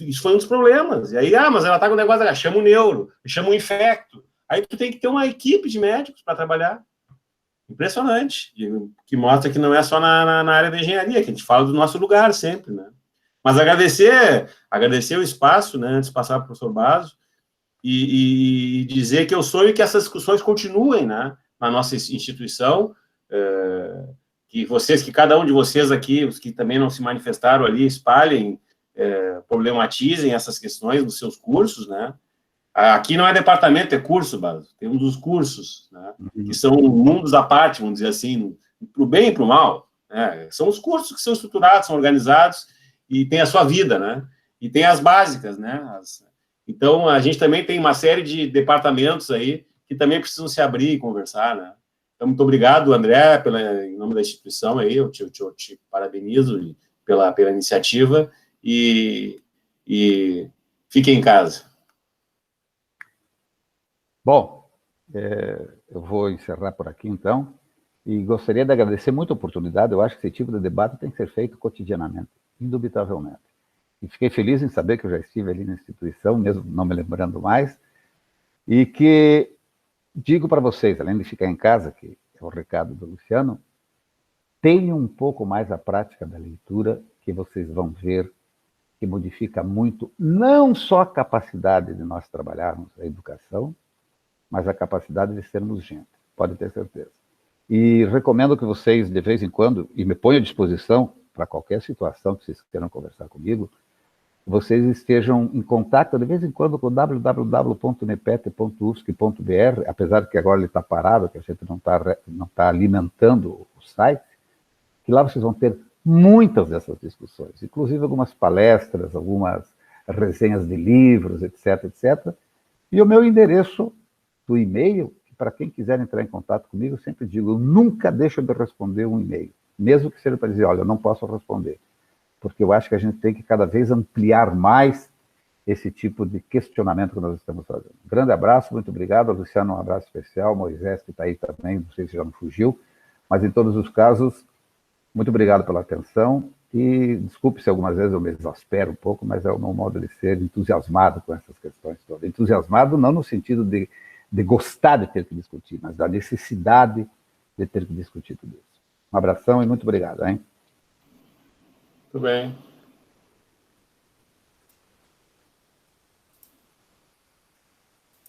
Isso foi um dos problemas. E aí, mas ela tá com o negócio, chama o neuro, chama o infecto. Aí tu tem que ter uma equipe de médicos para trabalhar. Impressionante. Que mostra que não é só na área da engenharia, que a gente fala do nosso lugar sempre, né? Mas agradecer o espaço, né, antes de passar para o professor Baso, e dizer que eu sonho que essas discussões continuem, né, na nossa instituição, que cada um de vocês aqui, os que também não se manifestaram ali, espalhem, problematizem essas questões nos seus cursos, né? Aqui não é departamento, é curso, Baso. Tem um dos cursos, né, que são mundos à parte, vamos dizer assim, para o bem e para o mal, né? São os cursos que são estruturados, são organizados, e tem a sua vida, né? E tem as básicas, né? Então, a gente também tem uma série de departamentos aí que também precisam se abrir e conversar, né? Então, muito obrigado, André, em nome da instituição aí, eu te parabenizo pela iniciativa e fiquem em casa. Bom, eu vou encerrar por aqui, então, e gostaria de agradecer muito a oportunidade. Eu acho que esse tipo de debate tem que ser feito cotidianamente, indubitavelmente. E fiquei feliz em saber que eu já estive ali na instituição, mesmo não me lembrando mais, e que digo para vocês, além de ficar em casa, que é o recado do Luciano, tenham um pouco mais a prática da leitura, que vocês vão ver que modifica muito, não só a capacidade de nós trabalharmos a educação, mas a capacidade de sermos gente, pode ter certeza. E recomendo que vocês, de vez em quando, e me ponho à disposição para qualquer situação que vocês queiram conversar comigo, vocês estejam em contato, de vez em quando, com www.nepet.ufsc.br, apesar de que agora ele está parado, que a gente não tá alimentando o site, que lá vocês vão ter muitas dessas discussões, inclusive algumas palestras, algumas resenhas de livros, etc, etc. E o meu endereço do e-mail, para quem quiser entrar em contato comigo, eu sempre digo, eu nunca deixo de responder um e-mail, mesmo que seja para dizer, olha, eu não posso responder, porque eu acho que a gente tem que cada vez ampliar mais esse tipo de questionamento que nós estamos fazendo. Um grande abraço, muito obrigado. Luciano, um abraço especial. Moisés, que está aí também, não sei se já não fugiu, mas em todos os casos, muito obrigado pela atenção e desculpe se algumas vezes eu me exaspero um pouco, mas é o meu modo de ser entusiasmado com essas questões todas. Entusiasmado não no sentido de gostar de ter que discutir, mas da necessidade de ter que discutir tudo isso. Um abração e muito obrigado, hein? Tudo bem.